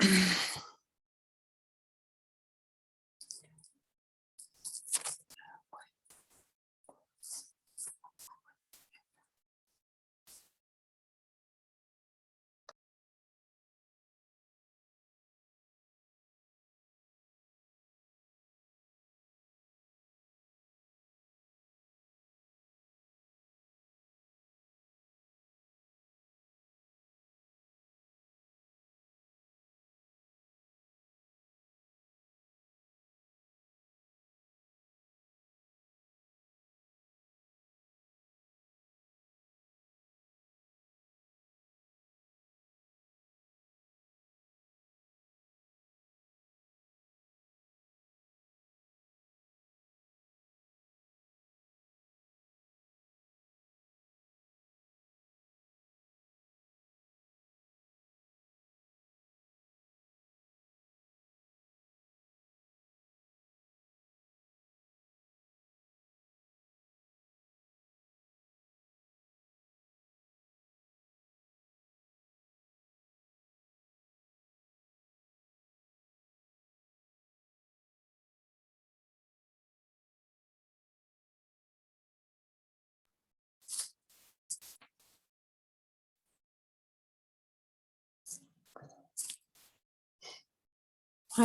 Hi,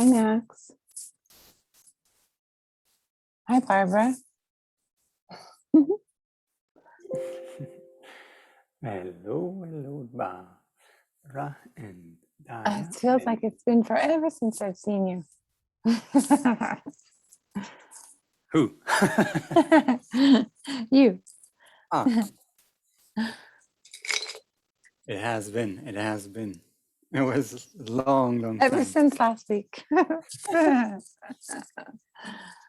Max. Hi, Barbara. Hello, Barbara and Daya. It feels like it's been forever since I've seen you. Who? You. Ah. It has been. It was a long time. Ever since last week.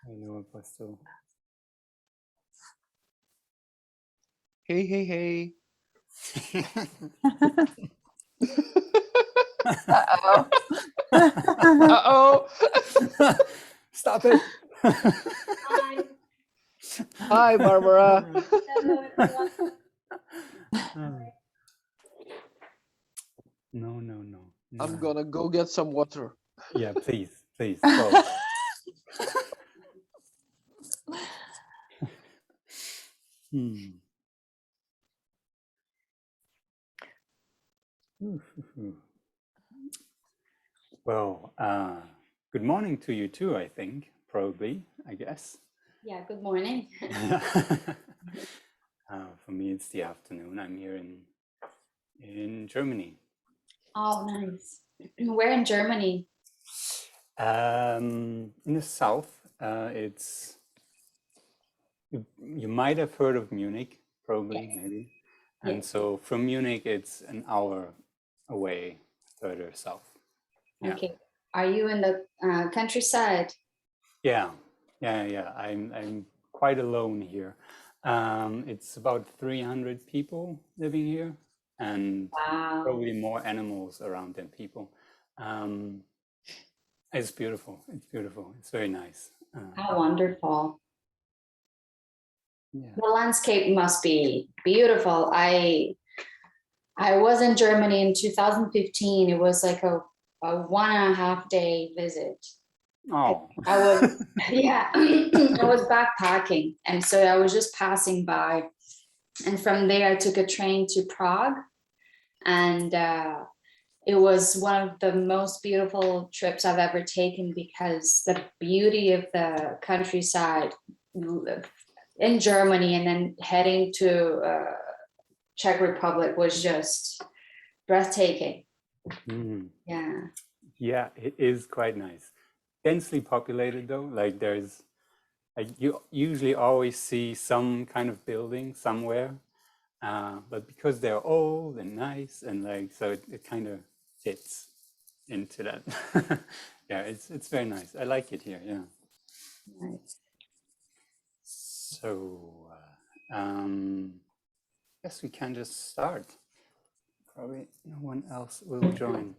Hello, Apostol. Hey. Uh-oh. Uh-oh. Stop it. Hi. Hi, Barbara. Hello, everyone. No. I'm gonna go get some water. Yeah, please, go. Well, good morning to you too, I think, probably, I guess. Yeah, good morning. For me, it's the afternoon. I'm here in Germany. Oh, nice. Where in Germany? In the south, it's you might have heard of Munich, probably, Yes. maybe. And Yes. so from Munich, it's an hour away, further south. Yeah. Okay. Are you in the countryside? Yeah. I'm quite alone here. It's about 300 people living here, and Wow. probably more animals around than people. It's beautiful. It's very nice. How wonderful. Yeah. The landscape must be beautiful. I was in Germany in 2015. It was like a 1.5 day visit. Oh. I was, yeah, I was backpacking. And so I was just passing by. And from there, I took a train to Prague. And it was one of the most beautiful trips I've ever taken because the beauty of the countryside in Germany and then heading to Czech Republic was just breathtaking. Yeah, it is quite nice. Densely populated though, like there's like you usually always see some kind of building somewhere, but because they're old and nice and like so it kind of fits into that. Yeah, it's very nice. I like it here. Yeah. Nice. So guess we can just start. Probably no one else will join.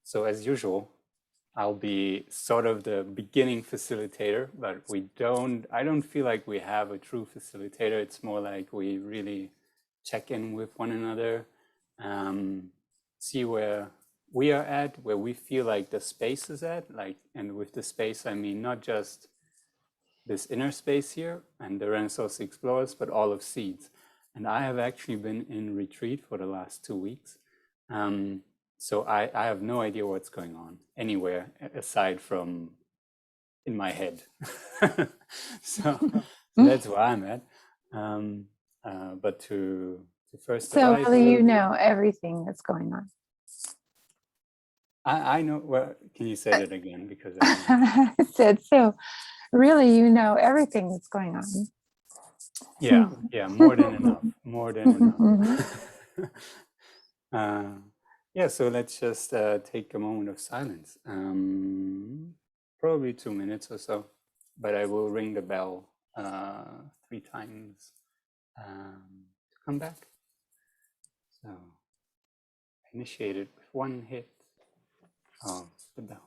So as usual, I'll be sort of the beginning facilitator, but I don't feel like we have a true facilitator. It's more like we really check in with one another, see where we are at, where we feel like the space is at, like, and with the space, I mean, not just this inner space here and the Renaissance explorers, but all of seeds. And I have actually been in retreat for the last 2 weeks. So I have no idea what's going on anywhere aside from in my head. So that's where I'm at. But to first So arrive, really, you know everything that's going on. I know. Well, can you say that again? Because I said, so really, you know everything that's going on. yeah, more than enough, more than enough. Yeah, so let's just take a moment of silence, probably 2 minutes or so, but I will ring the bell 3 times to come back. So initiate it with 1 hit of the bell.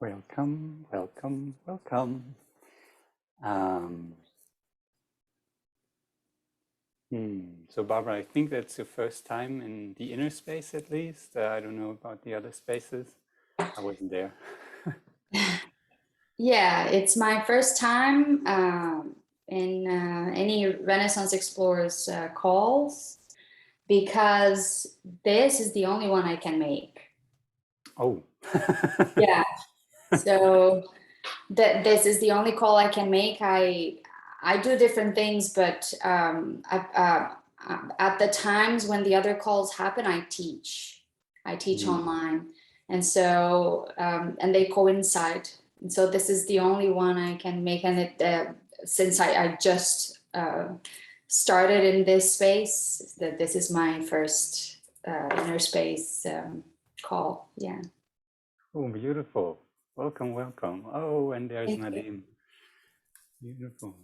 Welcome, welcome, welcome. So Barbara, I think that's your first time in the inner space, at least. I don't know about the other spaces. I wasn't there. Yeah, it's my first time in any Renaissance Explorers calls, because this is the only one I can make. Oh. Yeah. So this is the only call I can make. I do different things, but at the times when the other calls happen, I teach online, and so and they coincide. And so this is the only one I can make, and it since I just started in this space, that this is my first inner space call. Yeah. Oh, beautiful. Welcome, welcome. Oh, and there's Thank you. Nadim. Beautiful.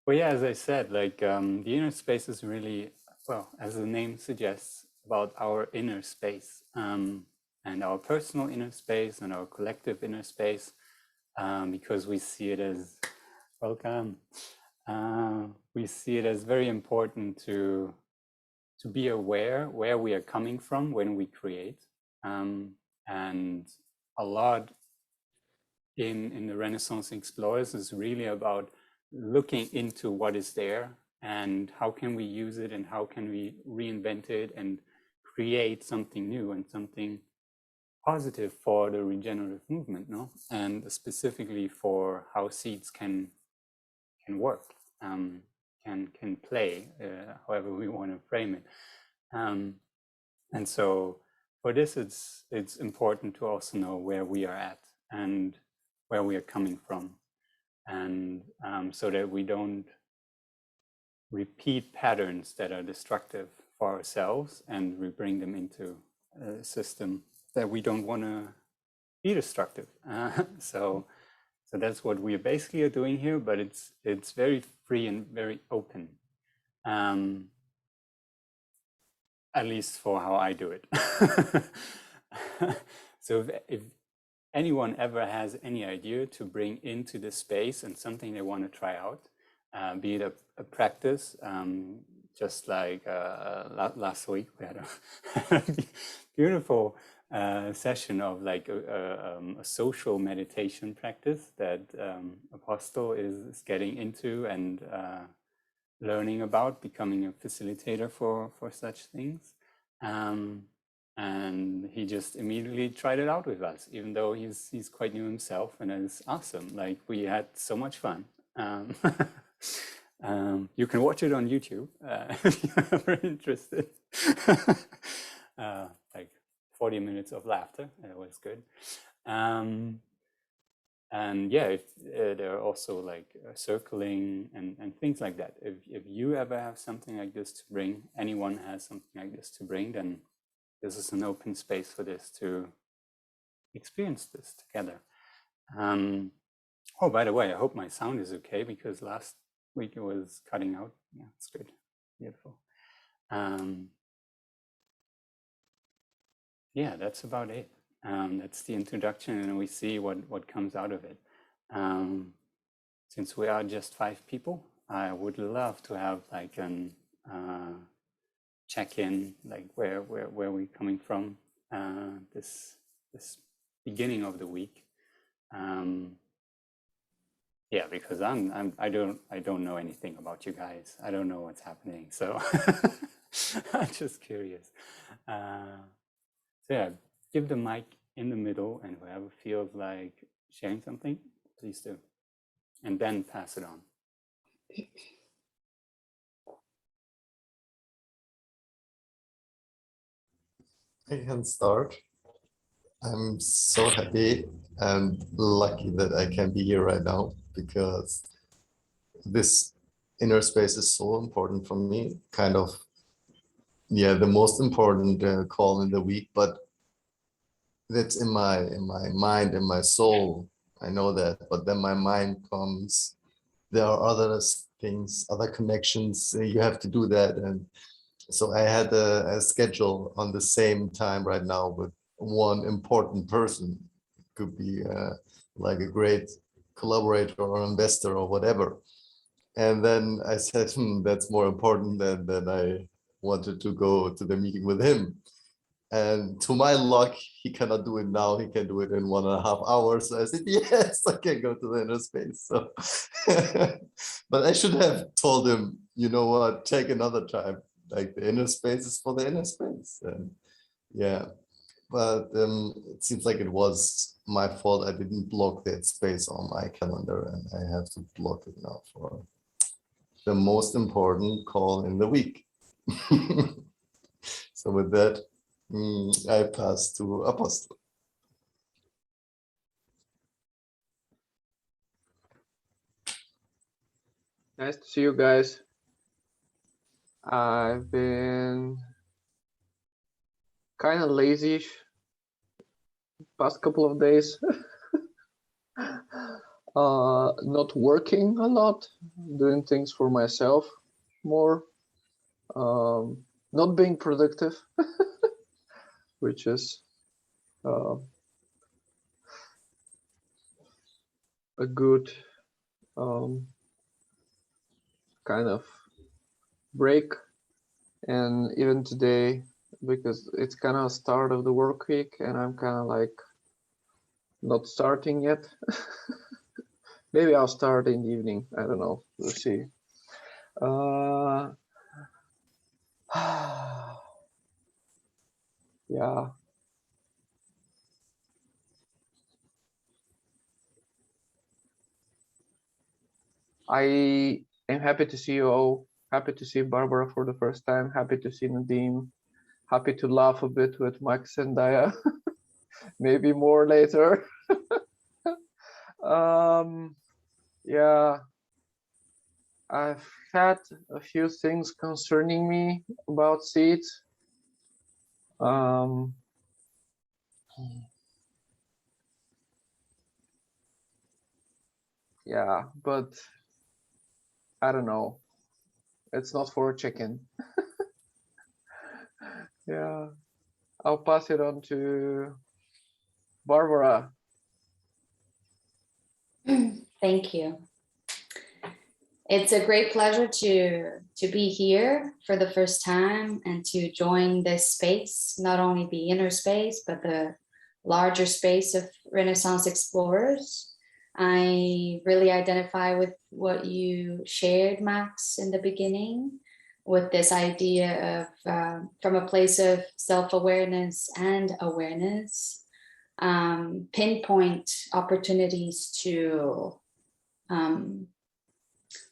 Well, yeah, as I said, like the inner space is really, well, as the name suggests, about our inner space and our personal inner space and our collective inner space, because we see it as, welcome, we see it as very important to be aware where we are coming from when we create. And a lot in the Renaissance Explorers is really about looking into what is there and how can we use it and how can we reinvent it and create something new and something positive for the regenerative movement, no? And specifically for how seeds can work, can play, however we want to frame it. And so for this, it's important to also know where we are at and where we are coming from, and so that we don't repeat patterns that are destructive for ourselves, and we bring them into a system that we don't want to be destructive. So that's what we basically are doing here, but it's very free and very open, at least for how I do it. So if anyone ever has any idea to bring into the space and something they want to try out, be it a practice, just like last week we had a beautiful session of like a social meditation practice that Apostol is getting into and learning about, becoming a facilitator for such things. And he just immediately tried it out with us, even though he's quite new himself, and it's awesome. Like, we had so much fun. You can watch it on YouTube if you're ever interested. Like 40 minutes of laughter, it was good. And yeah, there are also like circling and things like that. If you ever have something like this to bring, anyone has something like this to bring, then this is an open space for this to experience this together. Oh, by the way, I hope my sound is okay, because last week it was cutting out. Yeah, it's good. Beautiful. Yeah, that's about it. That's the introduction, and we see what comes out of it. Since we are just 5 people, I would love to have like an check-in, like where we're coming from this beginning of the week. Yeah, because I don't know anything about you guys. I don't know what's happening, so I'm just curious. So yeah, give the mic in the middle, and whoever feels like sharing something, please do, and then pass it on. I can start. I'm so happy and lucky that I can be here right now, because this inner space is so important for me. Kind of, yeah, the most important call in the week, but that's in my mind, in my soul. I know that, but then my mind comes. There are other things, other connections. You have to do that, and so I had a schedule on the same time right now with one important person. Could be like a great collaborator or investor or whatever. And then I said, that's more important than I wanted to go to the meeting with him. And to my luck, he cannot do it now. He can do it in 1.5 hours. So I said, yes, I can go to the inner space. So, but I should have told him, you know what, take another time. Like, the inner space is for the inner space. And yeah, but it seems like it was my fault. I didn't block that space on my calendar, and I have to block it now for the most important call in the week. So with that, I pass to Apostol. Nice to see you guys. I've been kind of lazy past couple of days. Not working a lot, doing things for myself more, not being productive, which is a good kind of break. And even today, because it's kind of start of the work week, and I'm kind of like not starting yet. Maybe I'll start in the evening. I don't know. We'll see. Yeah. I am happy to see you all. Happy to see Barbara for the first time. Happy to see Nadim. Happy to laugh a bit with Max and Daya. Maybe more later. Yeah. I've had a few things concerning me about seed. Yeah, but I don't know. It's not for a chicken. Yeah, I'll pass it on to Barbara. Thank you. It's a great pleasure to be here for the first time and to join this space, not only the inner space, but the larger space of Renaissance explorers. I really identify with what you shared, Max, in the beginning, with this idea of from a place of self-awareness and awareness, pinpoint opportunities to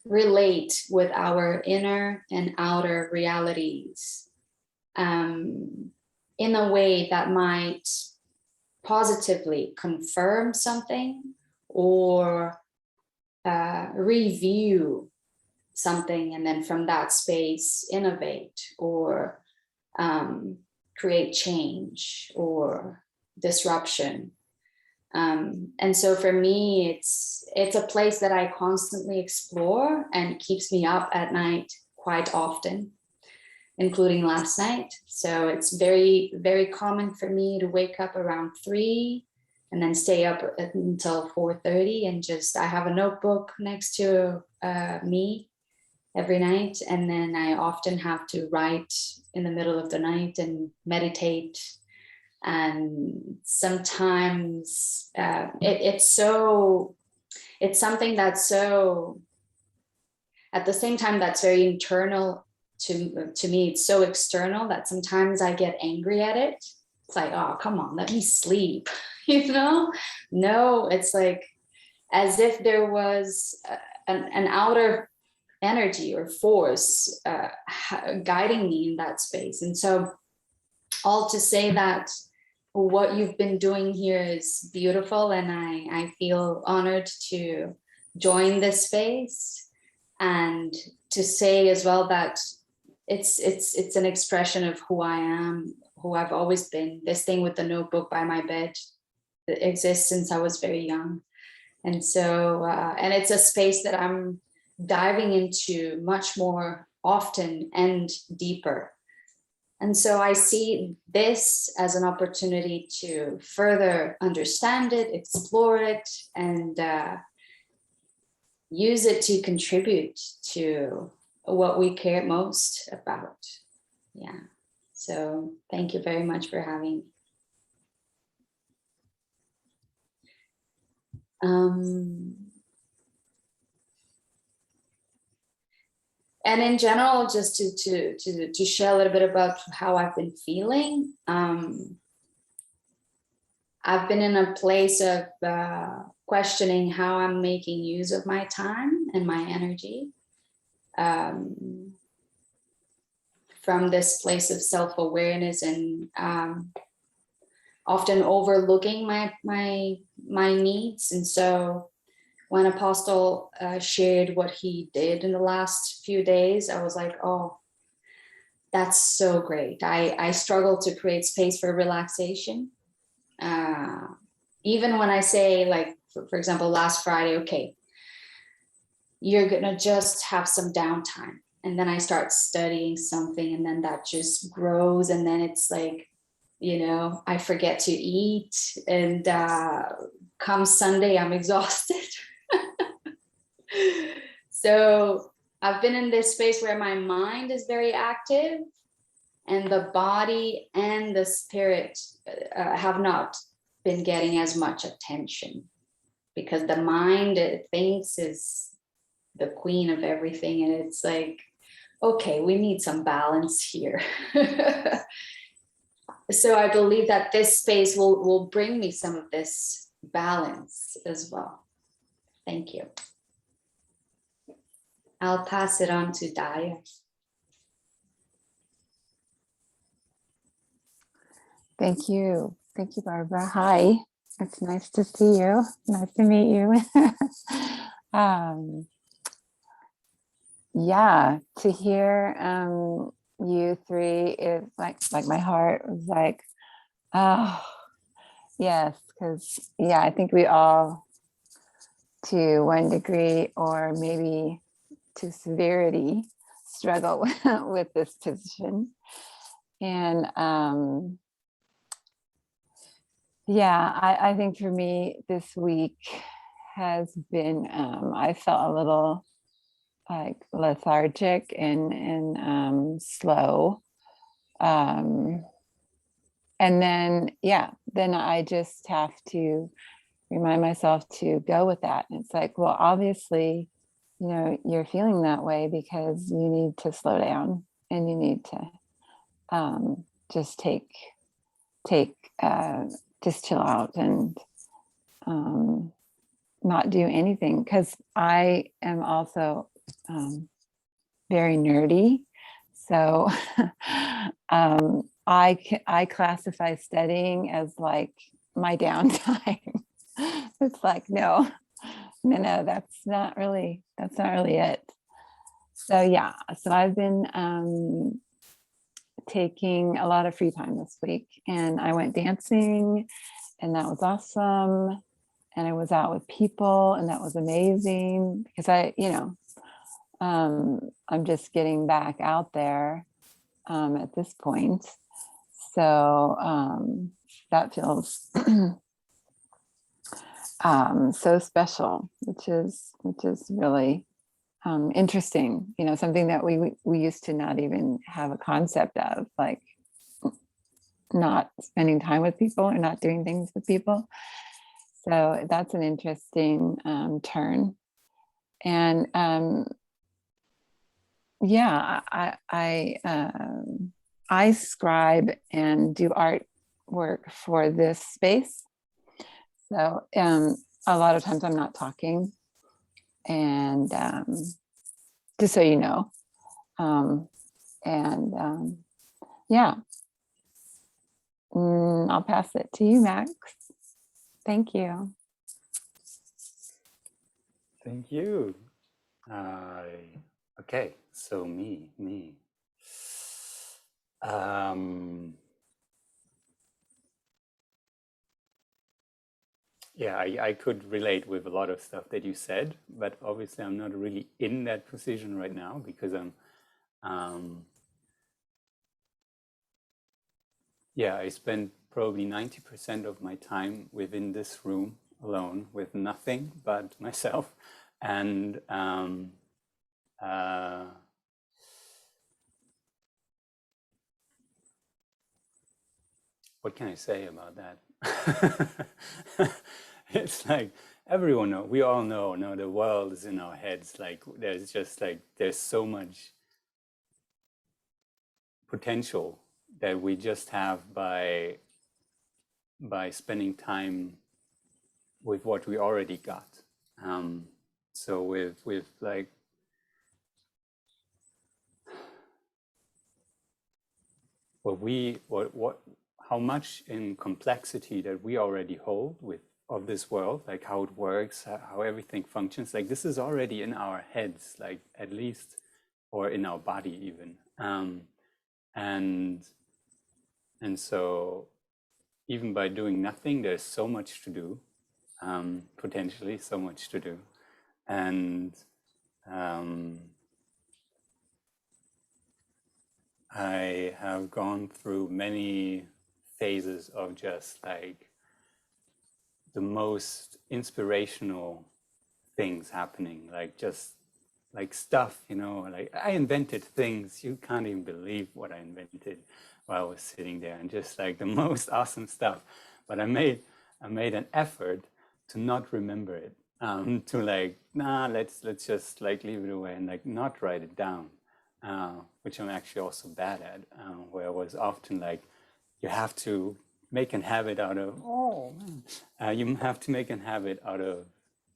relate with our inner and outer realities in a way that might positively confirm something or review something, and then from that space innovate or create change or disruption. And so for me, it's a place that I constantly explore and keeps me up at night quite often, including last night. So it's very, very common for me to wake up around 3 and then stay up until 4:30 and I have a notebook next to me every night. And then I often have to write in the middle of the night and meditate. And sometimes it's something that's so, at the same time, that's very internal to me. It's so external that sometimes I get angry at it. It's like, oh, come on, let me sleep, No, it's like as if there was an outer energy or force guiding me in that space. And so all to say that what you've been doing here is beautiful, and I feel honored to join this space, and to say as well that it's an expression of who I am, who I've always been. This thing with the notebook by my bed that exists since I was very young, and so and it's a space that I'm diving into much more often and deeper. And so I see this as an opportunity to further understand it, explore it, and use it to contribute to what we care most about. Yeah. So thank you very much for having me. And in general, just to share a little bit about how I've been feeling. I've been in a place of questioning how I'm making use of my time and my energy. From this place of self-awareness and often overlooking my needs. And so when Apostol shared what he did in the last few days, I was like, oh, that's so great. I struggle to create space for relaxation. Even when I say, like, for example, last Friday, okay, you're gonna just have some downtime. And then I start studying something, and then that just grows. And then it's like, I forget to eat. And come Sunday, I'm exhausted. So I've been in this space where my mind is very active, and the body and the spirit have not been getting as much attention, because the mind, it thinks, is the queen of everything. And it's like, okay, we need some balance here. So I believe that this space will bring me some of this balance as well. Thank you. I'll pass it on to Daya. Thank you. Thank you, Barbara. Hi. It's nice to see you. Nice to meet you. yeah, to hear you three, it like my heart was like, oh yes, because yeah, I think we all, to one degree or maybe to severity, struggle with this position. And yeah, I think for me this week has been, I felt a little like lethargic and slow. And then, yeah, then I just have to remind myself to go with that. And it's like, well, obviously, you know, you're feeling that way because you need to slow down and you need to just just chill out and not do anything. Because I am also very nerdy. So I classify studying as like my downtime. It's like, no, that's not really it. So yeah, so I've been taking a lot of free time this week, and I went dancing, and that was awesome. And I was out with people, and that was amazing because I'm just getting back out there at this point. So that feels so special, which is really interesting. You know, something that we used to not even have a concept of, like not spending time with people or not doing things with people. So that's an interesting turn. And yeah, I scribe and do artwork for this space. So a lot of times I'm not talking, and just so you know, yeah, I'll pass it to you, Max. Thank you. Thank you. Okay, so me. Yeah, I could relate with a lot of stuff that you said, but obviously I'm not really in that position right now because yeah, I spend probably 90% of my time within this room alone with nothing but myself. And what can I say about that? It's like everyone know, we all know, no, the world is in our heads. Like there's just like there's so much potential that we just have by spending time with what we already got. So with like how much in complexity that we already hold with of this world, like how it works, how everything functions, like this is already in our heads, like at least, or in our body even. And so even by doing nothing, there's so much to do, potentially so much to do. And I have gone through many phases of just like the most inspirational things happening, like just like stuff, you know, like I invented things, you can't even believe what I invented while I was sitting there, and just like the most awesome stuff. But I made an effort to not remember it, to like, nah, let's just like leave it away and like not write it down, which I'm actually also bad at, where I was often like, you have to make a habit out of, you have to make a habit out of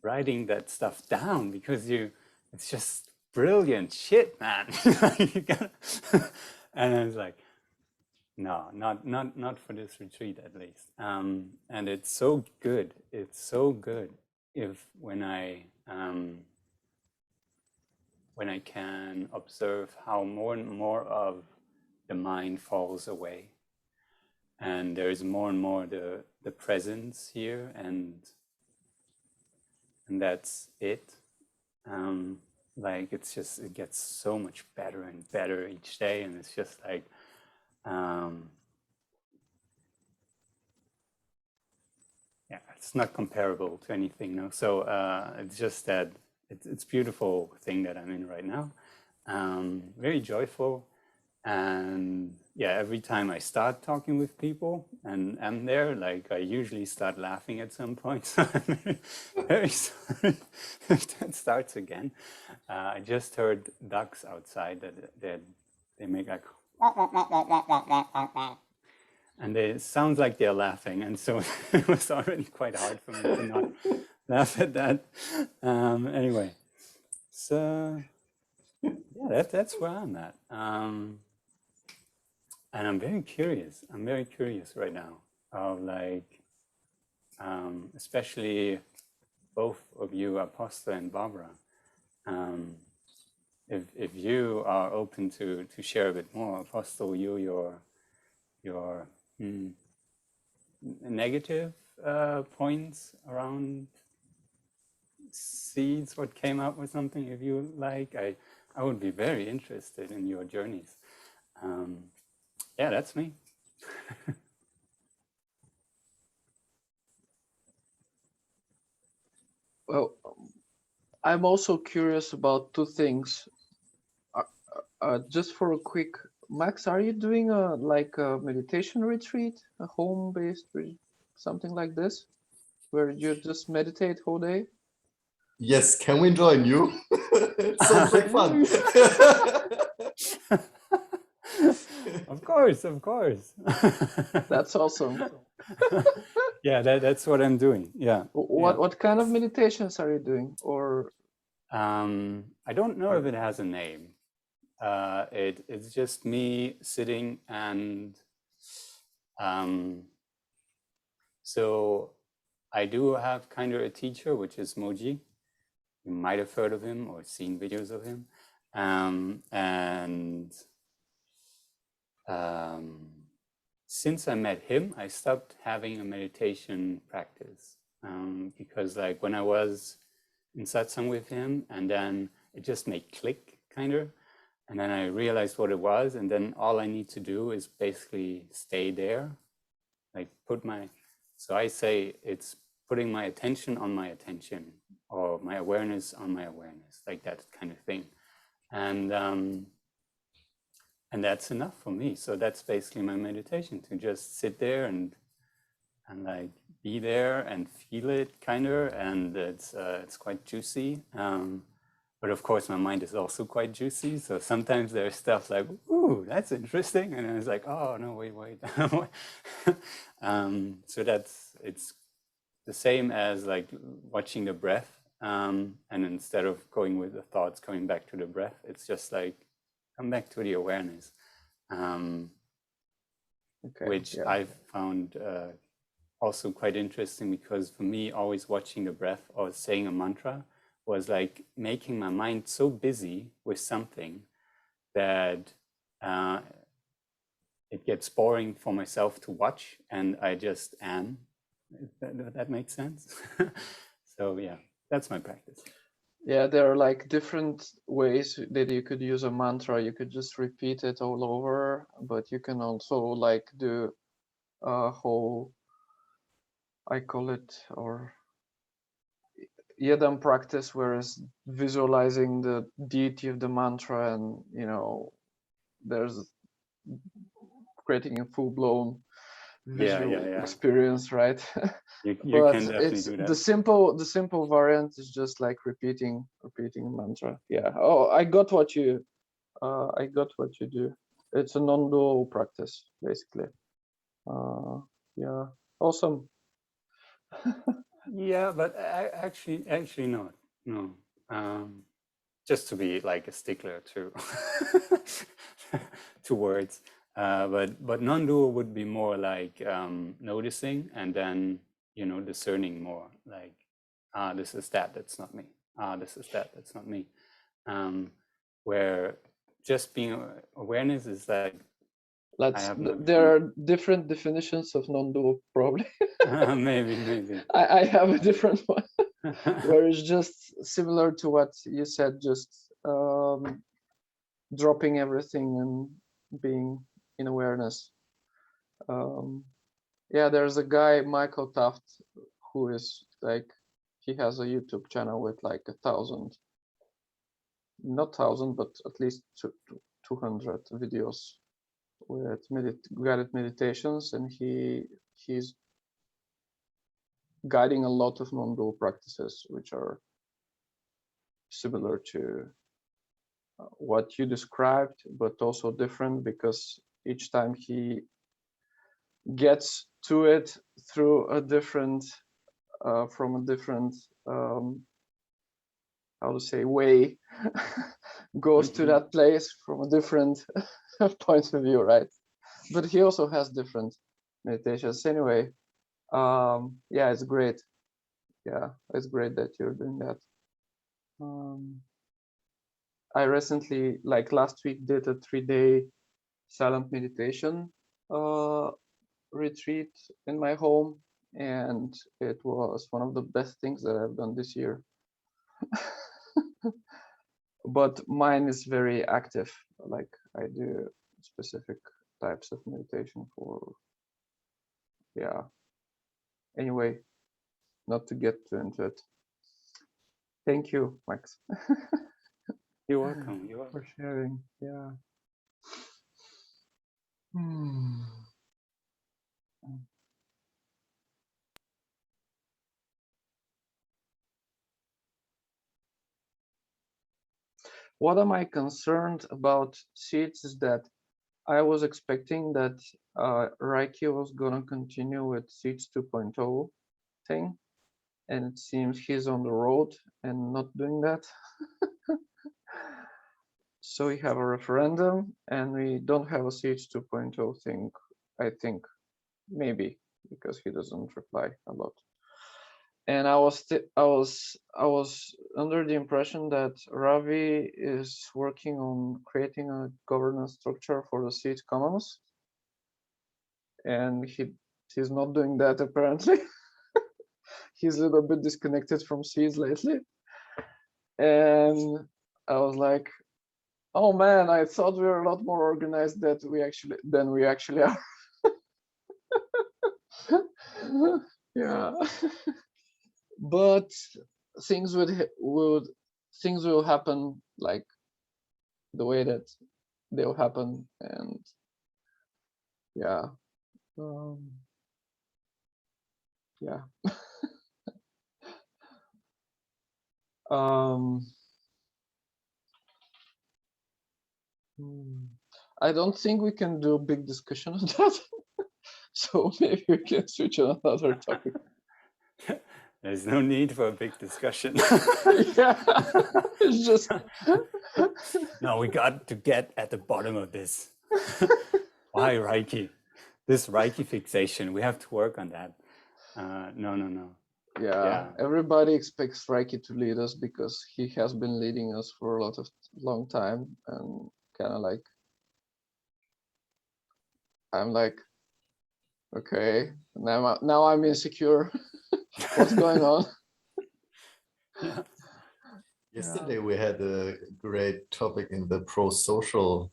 writing that stuff down because it's just brilliant shit, man. You gotta, and I was like, no, not for this retreat at least. And it's so good. It's so good if when I when I can observe how more and more of the mind falls away. And there is more and more the presence here, and that's it. Like it's just, it gets so much better and better each day, and it's just like yeah, it's not comparable to anything, no. So it's just that it's beautiful thing that I'm in right now. Very joyful, and yeah, every time I start talking with people and I'm there, like I usually start laughing at some point. So I'm very sorry if that starts again. I just heard ducks outside that they make like and it sounds like they're laughing, and so it was already quite hard for me to not laugh at that. Anyway, so yeah, that's where I'm at. And I'm very curious. I'm very curious right now of like, especially both of you, Apostol and Barbara, if you are open to share a bit more. Apostol, your negative points around seeds, what came up with something, if you like. I would be very interested in your journeys. Yeah, that's me. Well, I'm also curious about two things. Just for a quick, Max, are you doing a meditation retreat, a home-based something like this, where you just meditate whole day? Yes, can we join you? It sounds like fun. Of course, of course. That's awesome. Yeah, that's what I'm doing. Yeah. What kind of meditations are you doing? Or I don't know if it has a name. It's just me sitting, and so I do have kind of a teacher, which is Moji. You might have heard of him or seen videos of him. Since I met him, I stopped having a meditation practice because like when I was in satsang with him, and then it just made click kind of, and then I realized what it was, and then all I need to do is basically stay there, like so I say it's putting my attention on my attention, or my awareness on my awareness, like that kind of thing. And that's enough for me. So that's basically my meditation, to just sit there and like be there and feel it kind of, and it's quite juicy. But of course, my mind is also quite juicy. So sometimes there's stuff like, ooh, that's interesting. And I was like, oh, no, wait. So it's the same as like watching the breath. And instead of going with the thoughts, coming back to the breath, it's just like, come back to the awareness, which I've found also quite interesting, because for me, always watching the breath or saying a mantra was like making my mind so busy with something that it gets boring for myself to watch, and I just am. That makes sense. So yeah, that's my practice. Yeah, there are like different ways that you could use a mantra. You could just repeat it all over, but you can also like do a whole, I call it, or yidam practice, whereas visualizing the deity of the mantra, and there's creating a full-blown visual experience, right? You But can definitely it's do that. the simple variant is just like repeating mantra. Yeah. Oh, I got what you do. It's a non-dual practice, basically. Yeah, awesome. Yeah, but actually not. No. Just to be like a stickler to to words. But non-dual would be more like noticing, and then discerning more, like this is that's not me. This is that's not me. where just being awareness is like, There are different definitions of non-dual, probably. maybe. I have a different one, where it's just similar to what you said, just dropping everything and being in awareness. Yeah, there's a guy, Michael Taft, who is like, he has a YouTube channel with like 1,000, not 1,000, but at least 200 videos with guided meditations, and he's guiding a lot of non-dual practices, which are similar to what you described, but also different, because each time he gets to it through a different, from a different, how to say, way, goes to that place from a different point of view, right? But he also has different meditations anyway. Yeah, it's great. Yeah, it's great that you're doing that. I recently, like last week, did a 3-day silent meditation retreat in my home, and it was one of the best things that I've done this year. But mine is very active. Like, I do specific types of meditation for, yeah. Anyway, not to get too into it. Thank you, Max. You're welcome. You're welcome. For sharing. Yeah. What am I concerned about seeds is that I was expecting that Reiki was gonna continue with Seeds 2.0 thing, and it seems he's on the road and not doing that. So we have a referendum, and we don't have a Seeds 2.0 thing, I think, maybe, because he doesn't reply a lot. And I was under the impression that Ravi is working on creating a governance structure for the Seeds Commons, and he's not doing that apparently. He's a little bit disconnected from Seeds lately, and I was like, oh man, I thought we were a lot more organized than we actually are. Yeah. But things will happen like the way that they'll happen, and yeah, yeah. I don't think we can do a big discussion on that. So maybe we can switch on another topic. There's no need for a big discussion. Yeah, it's just No, we got to get at the bottom of this. Why Reiki? This Reiki fixation, we have to work on that. No. Yeah, everybody expects Reiki to lead us because he has been leading us for a long time, and kind of like, I'm like, okay, now I'm insecure. What's going on? Yeah. Yesterday we had a great topic in the pro-social.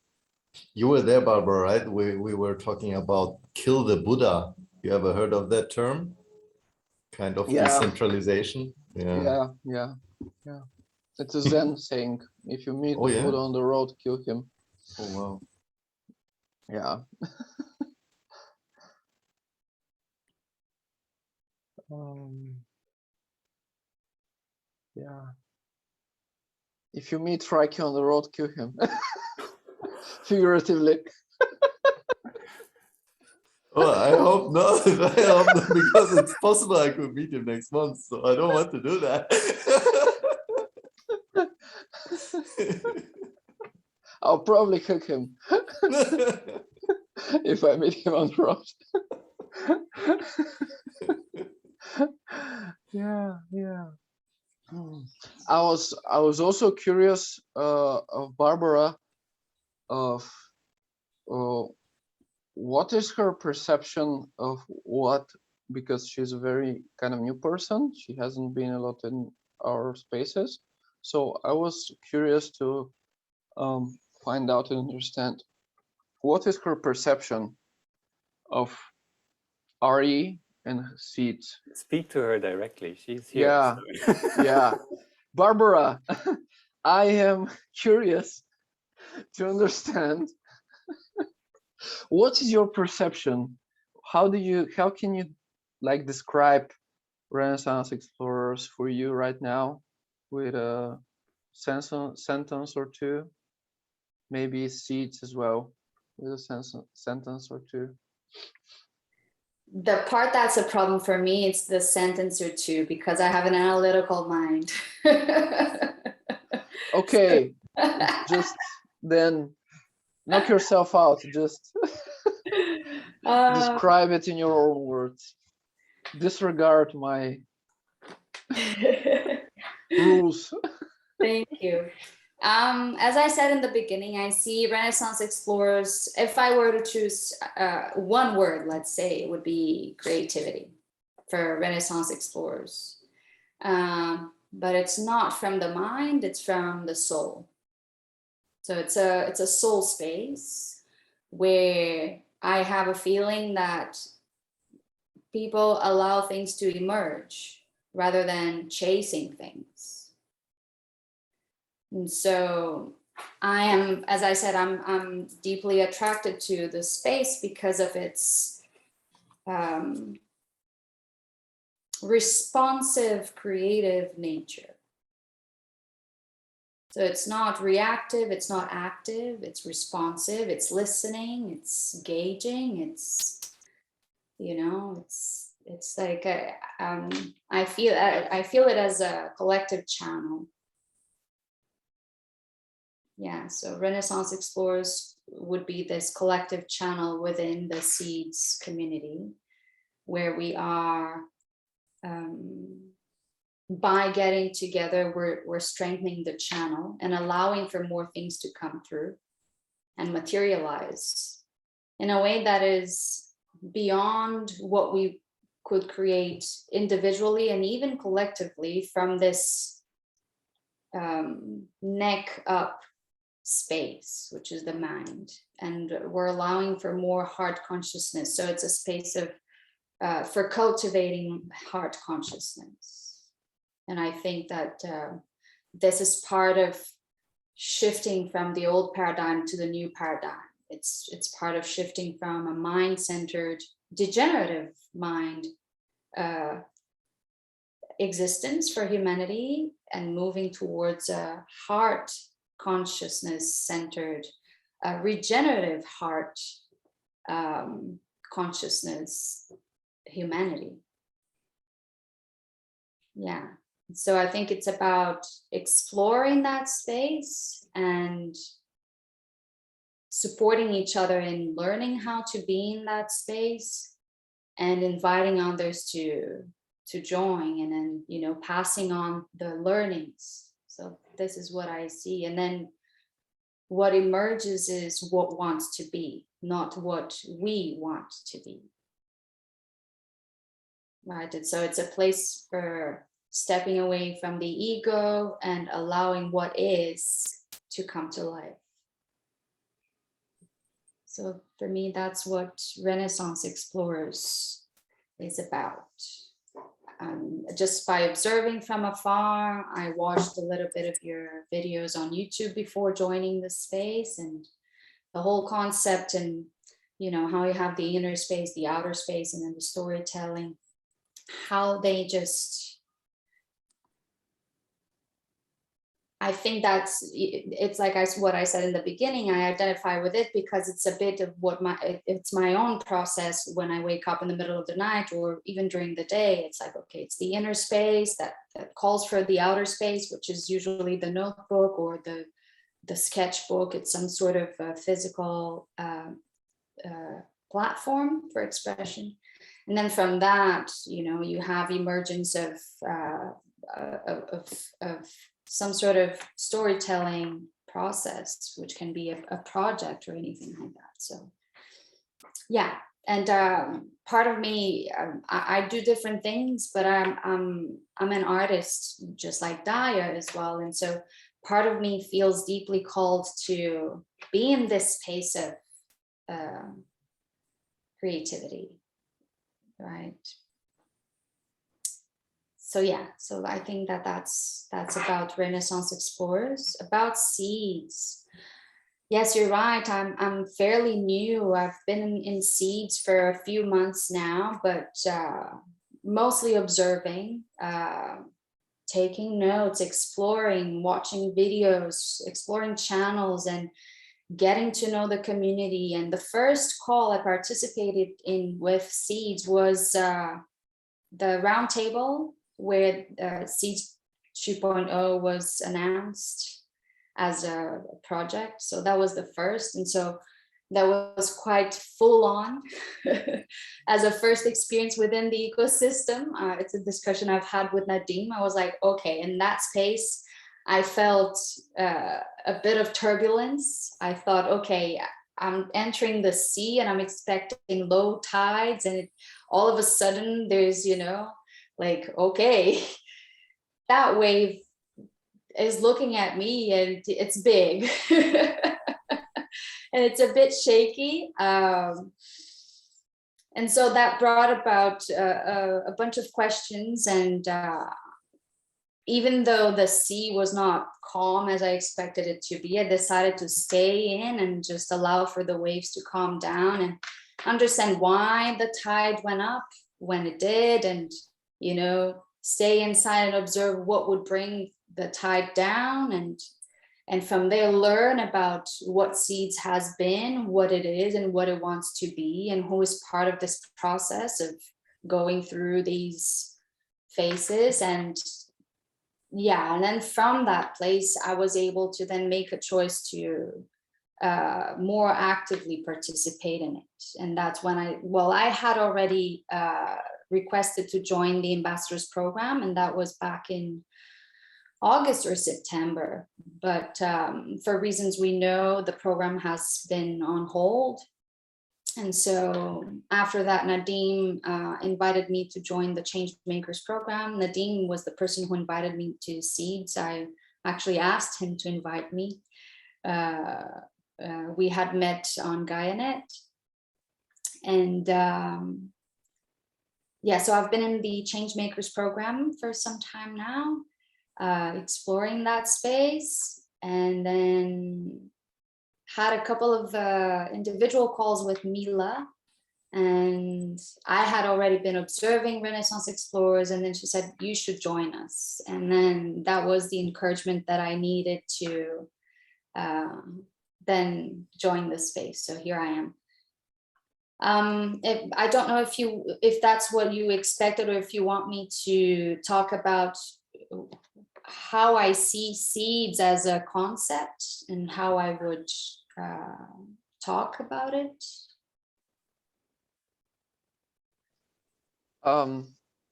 You were there, Barbara, right? We were talking about kill the Buddha. You ever heard of that term? Kind of decentralization. Yeah. It's a Zen saying, if you meet the Buddha on the road, kill him. Oh, wow. Yeah. Yeah. If you meet Reiki on the road, kill him. Figuratively. Well, I hope not. I hope not, because it's possible I could meet him next month, so I don't want to do that. I'll probably hug him if I meet him on the road. Yeah. I was also curious of Barbara, of what is her perception of what, because she's a very kind of new person. She hasn't been a lot in our spaces. So I was curious to find out and understand what is her perception of RE and seeds. Speak to her directly. She's here. Yeah, so. yeah. Barbara, I am curious to understand what is your perception? How can you like describe Renaissance explorers for you right now with a sentence or two, maybe seeds as well with a sentence or two? The part that's a problem for me, it's the sentence or two, because I have an analytical mind. Okay, just then knock yourself out. Just describe it in your own words. Disregard my rules. Thank you. As I said in the beginning, I see Renaissance explorers, if I were to choose one word, let's say, it would be creativity for Renaissance explorers. But it's not from the mind, it's from the soul. So it's a soul space where I have a feeling that people allow things to emerge rather than chasing things. And so I am, as I said, I'm deeply attracted to the space because of its responsive, creative nature. So it's not reactive, it's not active, it's responsive, it's listening, it's gauging, it's, it's like I feel it as a collective channel. Yeah, so Renaissance explorers would be this collective channel within the Seeds community, where we are, by getting together, we're strengthening the channel and allowing for more things to come through and materialize in a way that is beyond what we could create individually and even collectively from this neck up space, which is the mind, and we're allowing for more heart consciousness. So it's a space of for cultivating heart consciousness. And I think that this is part of shifting from the old paradigm to the new paradigm. It's part of shifting from a mind-centered, degenerative mind existence for humanity and moving towards a heart consciousness centered, regenerative heart consciousness humanity. Yeah, so I think it's about exploring that space and supporting each other in learning how to be in that space and inviting others to join, and then passing on the learnings. So this is what I see. And then what emerges is what wants to be, not what we want to be. Right. And so it's a place for stepping away from the ego and allowing what is to come to life. So for me, that's what Renaissance explorers is about. Just by observing from afar, I watched a little bit of your videos on YouTube before joining the space, and the whole concept, and how you have the inner space, the outer space, and then the storytelling, how they just, I think it's like what I said in the beginning, I identify with it because it's a bit of it's my own process when I wake up in the middle of the night or even during the day. It's like, okay, it's the inner space that calls for the outer space, which is usually the notebook or the sketchbook. It's some sort of physical platform for expression. And then from that, you have emergence of of some sort of storytelling process, which can be a project or anything like that. So yeah, and part of me, I do different things, but I'm an artist just like Daya as well, and so part of me feels deeply called to be in this space of creativity, right? So yeah, so I think that's about Renaissance Explorers. About seeds, yes, you're right. I'm fairly new. I've been in seeds for a few months now, but mostly observing, taking notes, exploring, watching videos, exploring channels, and getting to know the community. And the first call I participated in with seeds was the roundtable where Seeds 2.0 was announced as a project. So that was the first. And so that was quite full on as a first experience within the ecosystem. It's a discussion I've had with Nadim. I was like, okay, in that space, I felt a bit of turbulence. I thought, okay, I'm entering the sea and I'm expecting low tides, and all of a sudden there's, like, okay, that wave is looking at me and it's big and it's a bit shaky. And so that brought about a bunch of questions, and even though the sea was not calm as I expected it to be, I decided to stay in and just allow for the waves to calm down and understand why the tide went up when it did, and stay inside and observe what would bring the tide down, and from there learn about what Seeds has been, what it is, and what it wants to be, and who is part of this process of going through these phases. And yeah, and then from that place I was able to then make a choice to more actively participate in it. And that's when I had already requested to join the ambassadors program, and that was back in August or September, but for reasons we know, the program has been on hold. And so after that, Nadim invited me to join the Change Makers program. Nadim was the person who invited me to Seeds. I actually asked him to invite me. We had met on GaiaNet, and yeah, so I've been in the Change Makers program for some time now, exploring that space, and then had a couple of individual calls with Mila, and I had already been observing Renaissance Explorers, and then she said, you should join us. And then that was the encouragement that I needed to then join the space. So here I am. I don't know if that's what you expected, or if you want me to talk about how I see seeds as a concept and how I would talk about it. I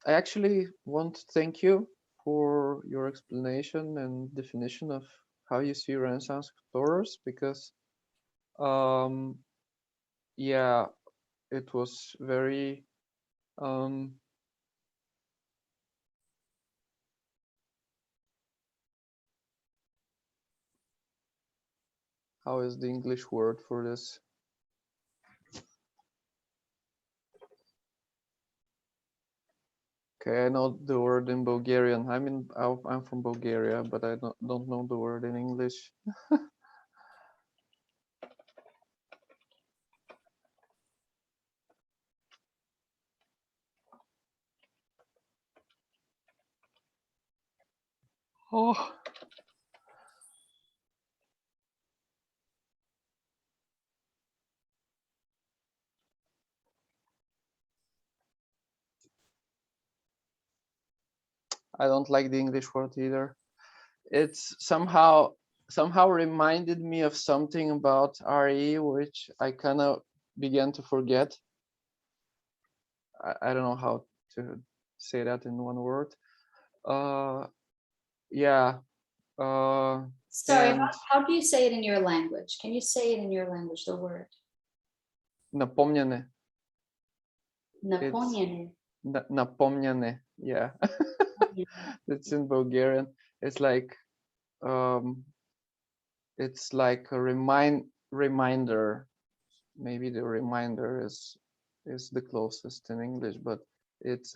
actually want to thank you for your explanation and definition of how you see Renaissance explorers, because yeah, it was very how is the English word for this? Okay, I know the word in Bulgarian. I'm from Bulgaria, but I don't know the word in English. Oh. I don't like the English word either. It's somehow reminded me of something about RE, which I kind of began to forget. I don't know how to say that in one word. Yeah. Sorry, And how do you say it in your language? Can you say it in your language, the word? напомняне. Napomniane. Напомняне. Yeah. It's in Bulgarian. It's like a reminder. Maybe the reminder is the closest in English, but it's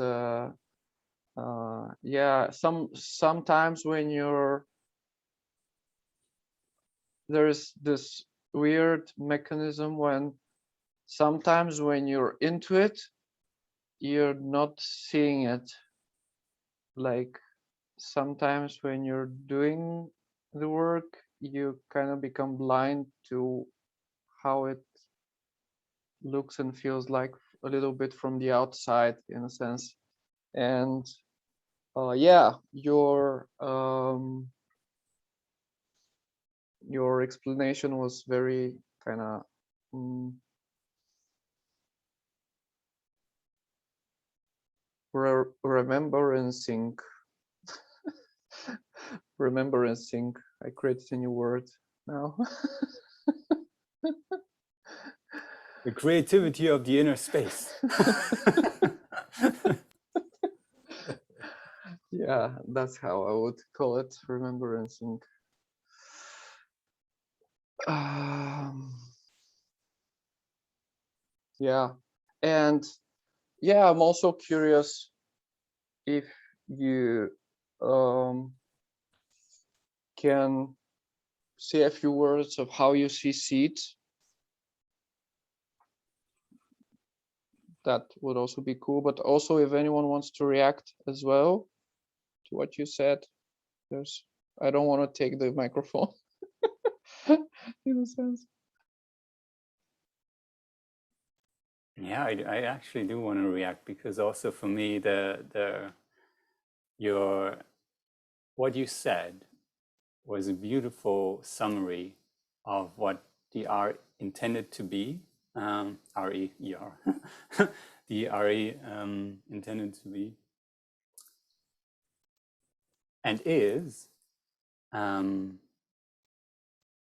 yeah, sometimes when there's this weird mechanism when sometimes when you're into it, you're not seeing it. Like sometimes when you're doing the work, you kind of become blind to how it looks and feels like a little bit from the outside, in a sense. And yeah, your explanation was very kind of rememberancing. Rememberancing. I created a new word now. The creativity of the inner space. Yeah, that's how I would call it, rememberancing. Yeah, and yeah, I'm also curious if you can say a few words of how you see seeds. That would also be cool, but also if anyone wants to react as well to what you said, I don't want to take the microphone in a sense. Yeah, I actually do want to react, because also for me what you said was a beautiful summary of what the art intended to be. R-E-E-R. The RE intended to be and is,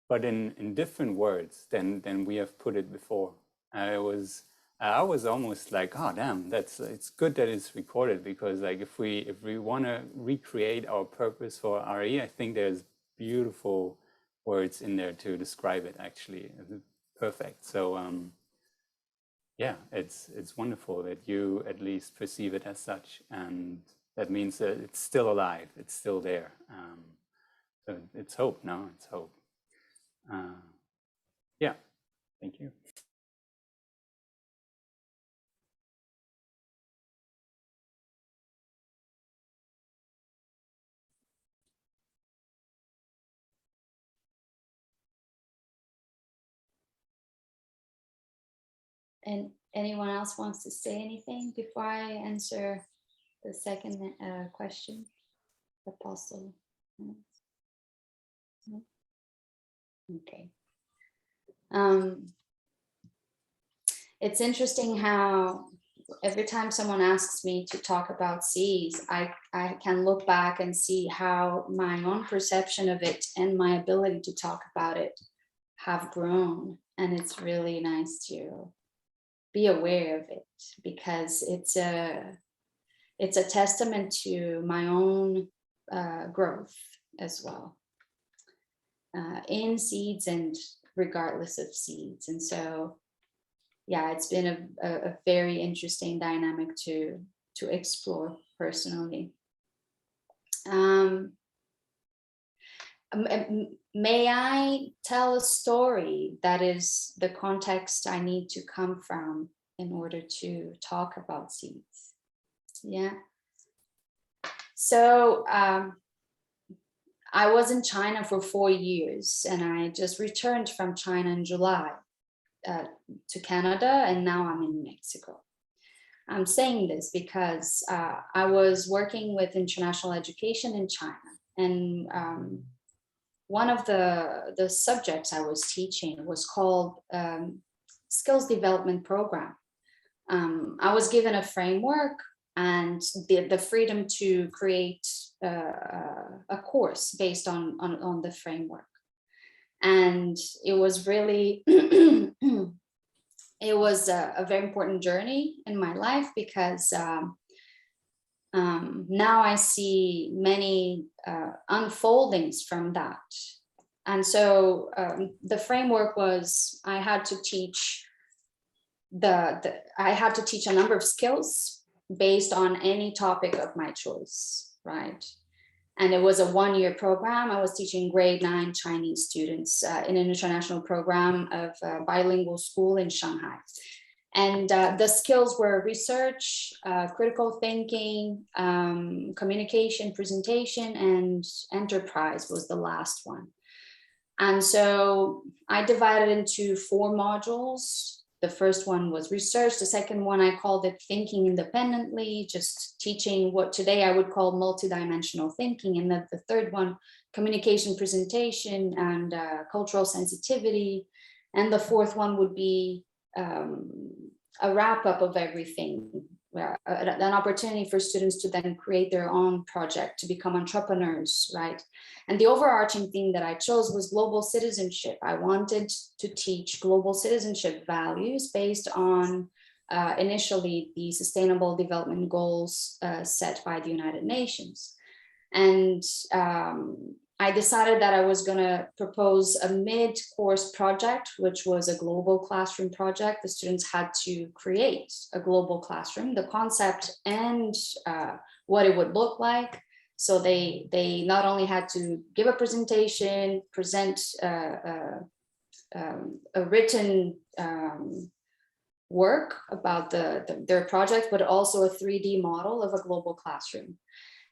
but in different words than we have put it before. I was almost like, oh damn, it's good that it's recorded, because like if we want to recreate our purpose for RE, I think there's beautiful words in there to describe it. Actually, perfect. So yeah, it's wonderful that you at least perceive it as such, and that means that it's still alive, it's still there. So it's hope. No, it's hope. Yeah, thank you. And anyone else wants to say anything before I answer the second question? Apostol. No? Okay. It's interesting how every time someone asks me to talk about seeds, I can look back and see how my own perception of it and my ability to talk about it have grown. And it's really nice to be aware of it, because it's a testament to my own growth as well, in seeds and regardless of seeds. And so yeah, it's been a very interesting dynamic to explore personally. May I tell a story that is the context I need to come from in order to talk about seeds? Yeah. So I was in China for 4 years, and I just returned from China in July to Canada, and now I'm in Mexico. I'm saying this because I was working with international education in China, and one of the subjects I was teaching was called Skills Development Program. I was given a framework and the freedom to create a course based on the framework. And it was really, it was a very important journey in my life, because now I see many unfoldings from that. And so the framework was, I had to teach I had to teach a number of skills based on any topic of my choice, right? And it was a 1-year program. I was teaching grade 9 Chinese students in an international program of a bilingual school in Shanghai. And the skills were research, critical thinking, communication, presentation, and enterprise was the last one. And so I divided into 4 modules. The first one was research. The second one, I called it thinking independently, just teaching what today I would call multidimensional thinking. And then the third one, communication, presentation, and cultural sensitivity. And the fourth one would be a wrap up of everything, an opportunity for students to then create their own project, to become entrepreneurs, right? And the overarching theme that I chose was global citizenship. I wanted to teach global citizenship values based on initially the Sustainable Development Goals set by the United Nations. And I decided that I was going to propose a mid-course project, which was a global classroom project. The students had to create a global classroom, the concept and what it would look like. So they not only had to give a presentation, present a written work about their project, but also a 3D model of a global classroom.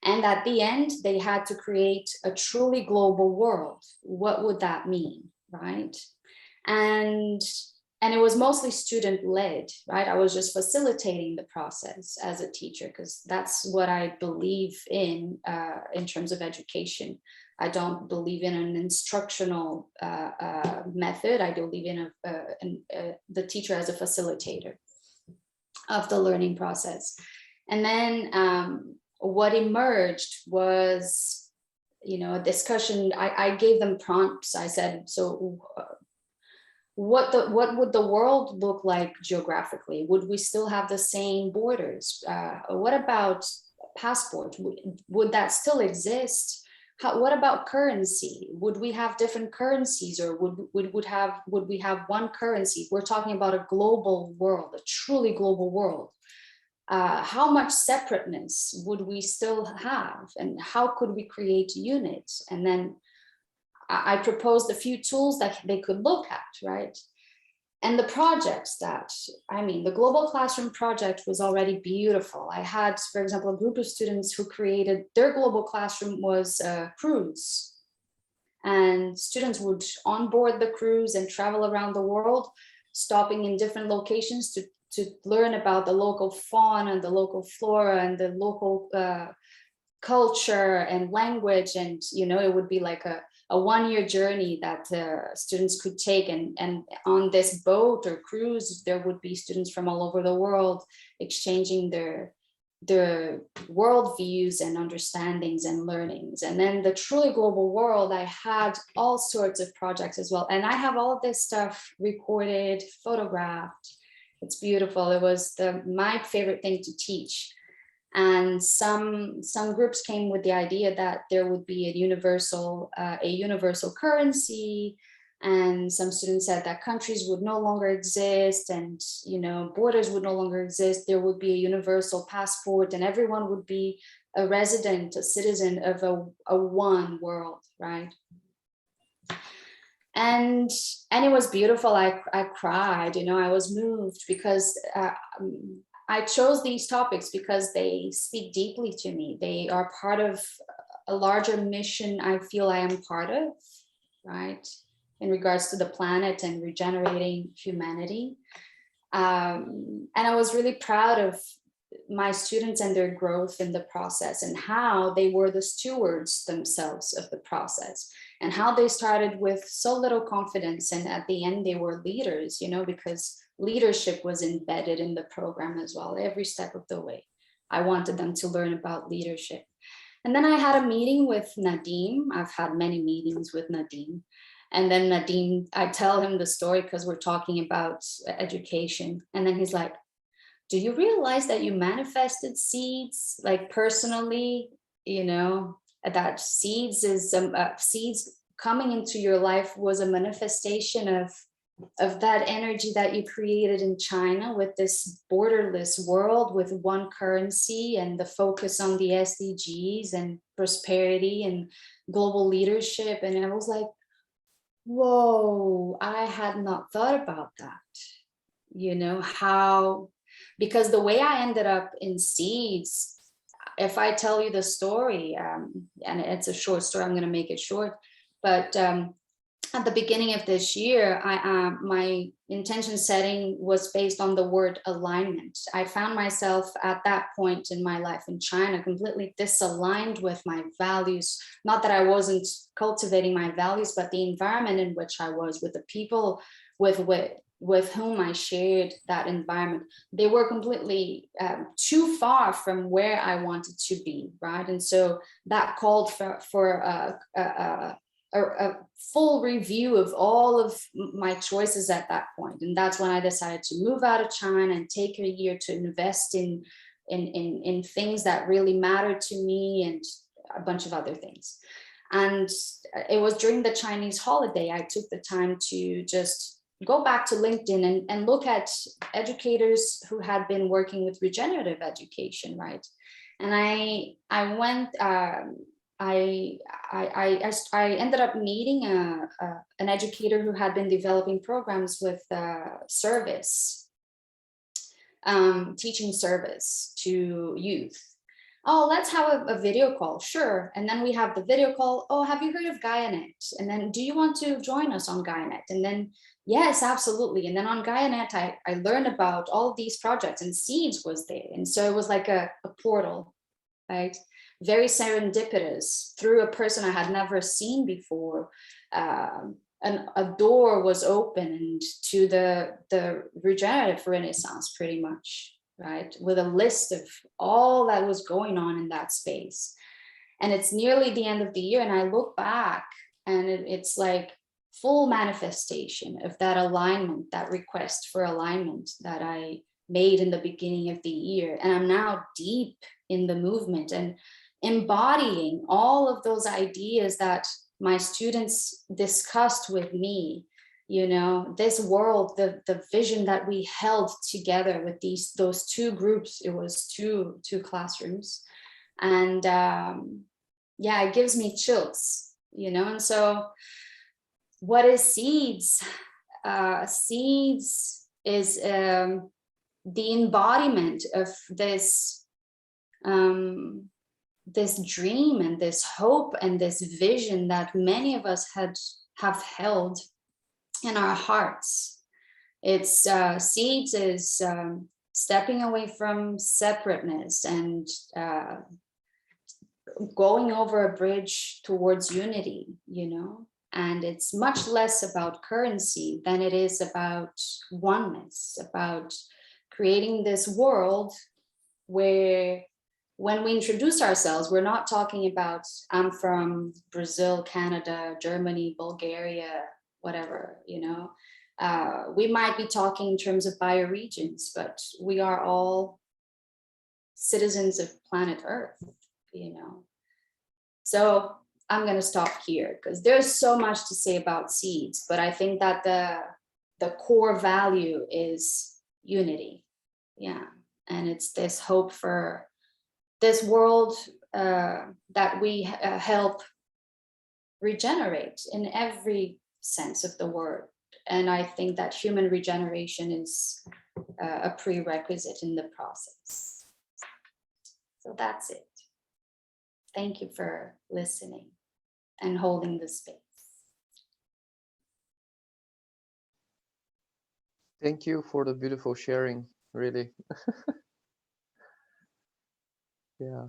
And at the end, they had to create a truly global world. What would that mean, right? And it was mostly student-led, right? I was just facilitating the process as a teacher, because that's what I believe in terms of education. I don't believe in an instructional method. I believe in the teacher as a facilitator of the learning process. And then what emerged was, a discussion. I gave them prompts. I said, so what would the world look like geographically? Would we still have the same borders? What about passport? Would that still exist? What about currency? Would we have different currencies, or would we have one currency? We're talking about a global world, a truly global world. How much separateness would we still have, and how could we create units? And then I proposed a few tools that they could look at, right? And the projects the Global Classroom project was already beautiful. I had, for example, a group of students who created, their global classroom was a cruise. And students would onboard the cruise and travel around the world, stopping in different locations to learn about the local fauna and the local flora and the local culture and language. And, it would be like a 1-year journey that students could take. And on this boat or cruise, there would be students from all over the world exchanging their worldviews and understandings and learnings. And then the truly global world, I had all sorts of projects as well. And I have all of this stuff recorded, photographed. It's beautiful. It was my favorite thing to teach. And some groups came with the idea that there would be a universal currency, and some students said that countries would no longer exist, and borders would no longer exist. There would be a universal passport, and everyone would be a resident, a citizen of a one world, right? And it was beautiful. I cried, I was moved, because I chose these topics because they speak deeply to me. They are part of a larger mission I feel I am part of, right? In regards to the planet and regenerating humanity. And I was really proud of my students and their growth in the process, and how they were the stewards themselves of the process, and how they started with so little confidence, and at the end they were leaders, because leadership was embedded in the program as well, every step of the way. I wanted them to learn about leadership. And then I had a meeting with Nadim. I've had many meetings with Nadim. And then Nadim, I tell him the story because we're talking about education. And then he's like, do you realize that you manifested seeds, like personally, that seeds coming into your life was a manifestation of that energy that you created in China with this borderless world with one currency and the focus on the SDGs and prosperity and global leadership. And I was like, whoa, I had not thought about that. How, because the way I ended up in seeds, if I tell you the story, and it's a short story, I'm going to make it short, but at the beginning of this year, my intention setting was based on the word alignment. I found myself at that point in my life in China completely disaligned with my values. Not that I wasn't cultivating my values, but the environment in which I was, with the people with whom I shared that environment, they were completely too far from where I wanted to be, right? And so that called for a full review of all of my choices at that point. And that's when I decided to move out of China and take a year to invest in things that really mattered to me and a bunch of other things. And it was during the Chinese holiday, I took the time to just go back to LinkedIn and look at educators who had been working with regenerative education, right? And I went, I ended up meeting an educator who had been developing programs with service, teaching service to youth. Oh, let's have a video call. Sure. And then we have the video call. Oh, have you heard of GaiaNet? And then, do you want to join us on GaiaNet? And then, yes, absolutely. And then on GaiaNet, I learned about all of these projects, and Seeds was there. And so it was like a portal, right? Very serendipitous, through a person I had never seen before. A door was opened to the Regenerative Renaissance, pretty much, right? With a list of all that was going on in that space. And it's nearly the end of the year, and I look back, and it's like full manifestation of that alignment, that request for alignment that I made in the beginning of the year. And I'm now deep in the movement and embodying all of those ideas that my students discussed with me. This world, the vision that we held together with those two groups, it was two classrooms. And yeah, it gives me chills, and so what is Seeds? Seeds is the embodiment of this dream and this hope and this vision that many of us have held in our hearts. It's Seeds is stepping away from separateness and going over a bridge towards unity, and it's much less about currency than it is about oneness, about creating this world where, when we introduce ourselves, we're not talking about, I'm from Brazil, Canada, Germany, Bulgaria, whatever, we might be talking in terms of bioregions, but we are all citizens of planet Earth, So I'm going to stop here because there's so much to say about Seeds, but I think that the core value is unity. Yeah. And it's this hope for this world that we help regenerate in every sense of the word. And I think that human regeneration is a prerequisite in the process. So that's it. Thank you for listening and holding the space. Thank you for the beautiful sharing, really. Yeah.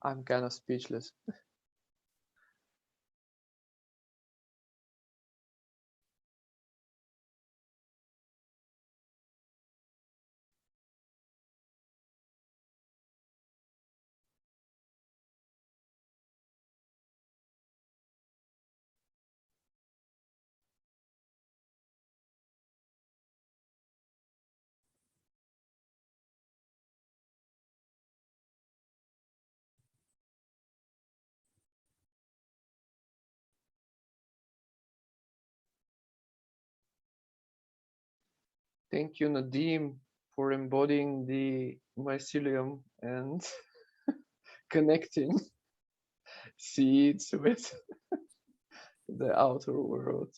I'm kind of speechless. Thank you, Nadim, for embodying the mycelium and connecting seeds with the outer world.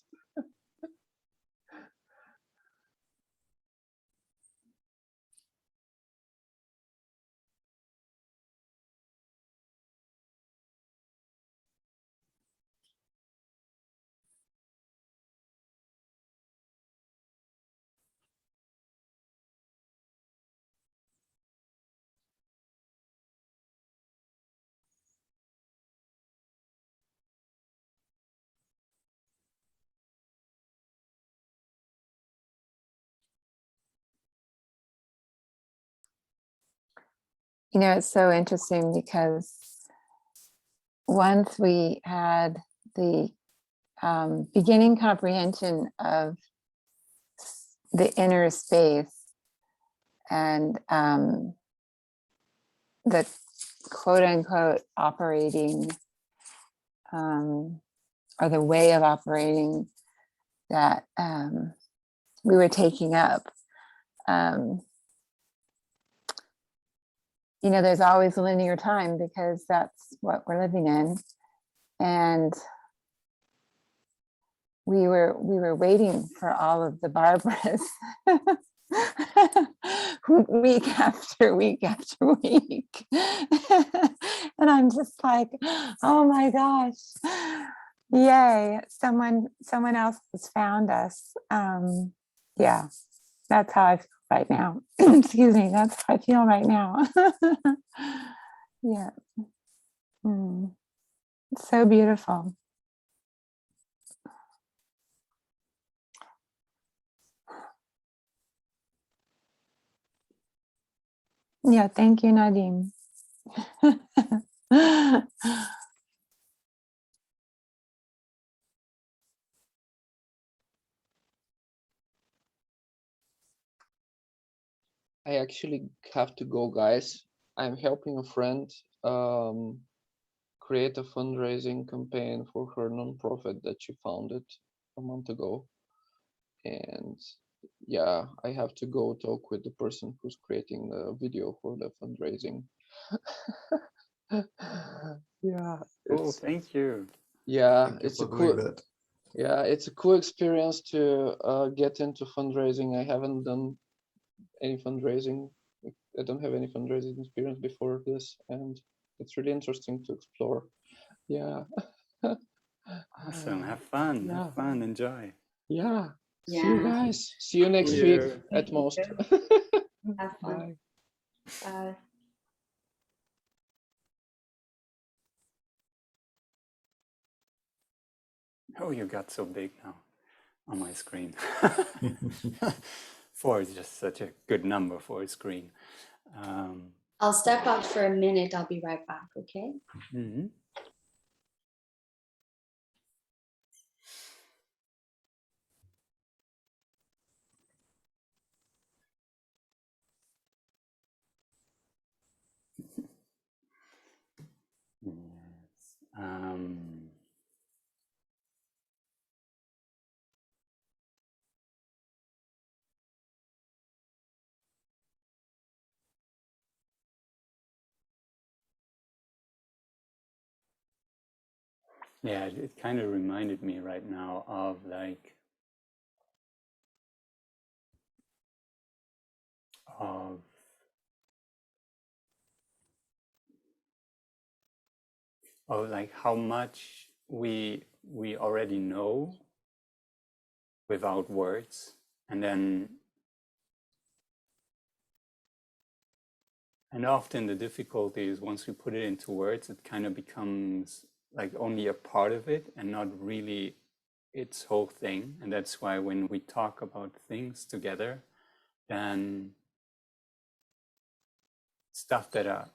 You know, it's so interesting because once we had the beginning comprehension of the inner space and the quote unquote operating or the way of operating that we were taking up. You know, there's always linear time because that's what we're living in. And we were waiting for all of the Barbaras week after week after week. And I'm just like, oh my gosh, yay, someone else has found us. Yeah, that's how I feel right now. Excuse me, that's how I feel right now. Yeah. It's so beautiful. Yeah, thank you, Nadim. I actually have to go, guys. I'm helping a friend create a fundraising campaign for her nonprofit that she founded a month ago. And yeah, I have to go talk with the person who's creating the video for the fundraising. Yeah. Oh, thank you. Yeah, Thank you it's a for doing cool. that. Yeah, it's a cool experience to get into fundraising. I haven't done any fundraising. I don't have any fundraising experience before this, and it's really interesting to explore. Yeah. Awesome. Have fun. Yeah. Have fun. Enjoy. Yeah. See you Yeah. guys. See you next See week you. at most. Have fun. Bye. Bye. Oh, you got so big now on my screen. 4 is just such a good number for a screen. I'll step out for a minute. I'll be right back, okay? Mhm. Yes. Yeah, it kind of reminded me right now of like of like how much we already know without words, and then and often the difficulty is once we put it into words, it kind of becomes like only a part of it and not really its whole thing. And that's why when we talk about things together, then stuff that are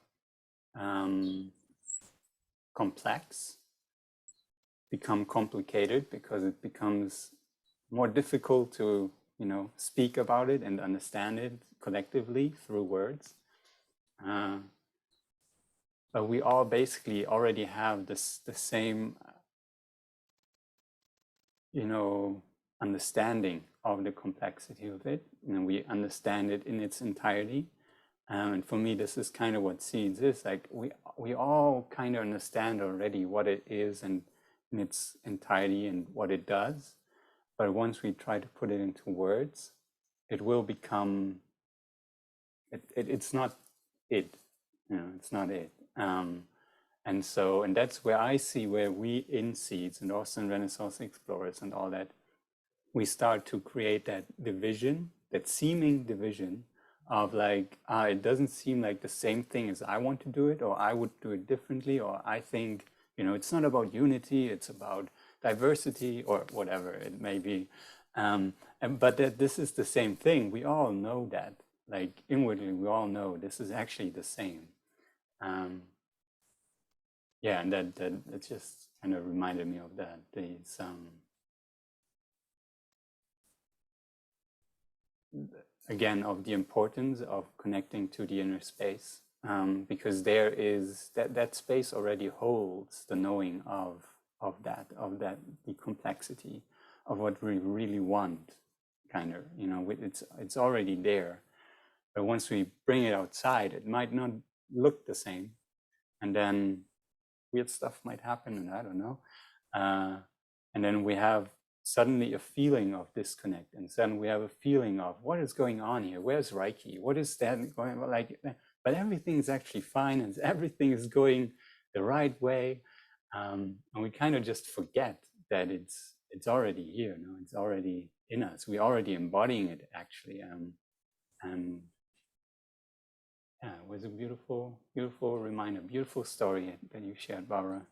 complex become complicated because it becomes more difficult to, you know, speak about it and understand it collectively through words. But we all basically already have the same, you know, understanding of the complexity of it, and we understand it in its entirety. And for me, this is kind of what seeds is. Like we all kind of understand already what it is and in its entirety and what it does. But once we try to put it into words, it will become, it's not it, it's not it. And that's where I see where we in Seeds and also in Renaissance Explorers and all that, we start to create that division, that seeming division of like, it doesn't seem like the same thing as I want to do it, or I would do it differently, or I think, it's not about unity, it's about diversity or whatever it may be. But that this is the same thing. We all know that, like inwardly, we all know this is actually the same. Yeah, and that it just kind of reminded me of that. These again, of the importance of connecting to the inner space, because there is that space already holds the knowing of that the complexity of what we really want, kind of, it's already there. But once we bring it outside, it might not look the same, and then weird stuff might happen, and I don't know. And then we have suddenly a feeling of disconnect, and then we have a feeling of what is going on here? Where's Reiki? What is that going on? Like, but everything is actually fine, and everything is going the right way. And we kind of just forget that it's already here. It's already in us. We're already embodying it, actually. And yeah, it was a beautiful, beautiful reminder, beautiful story that you shared, Barbara.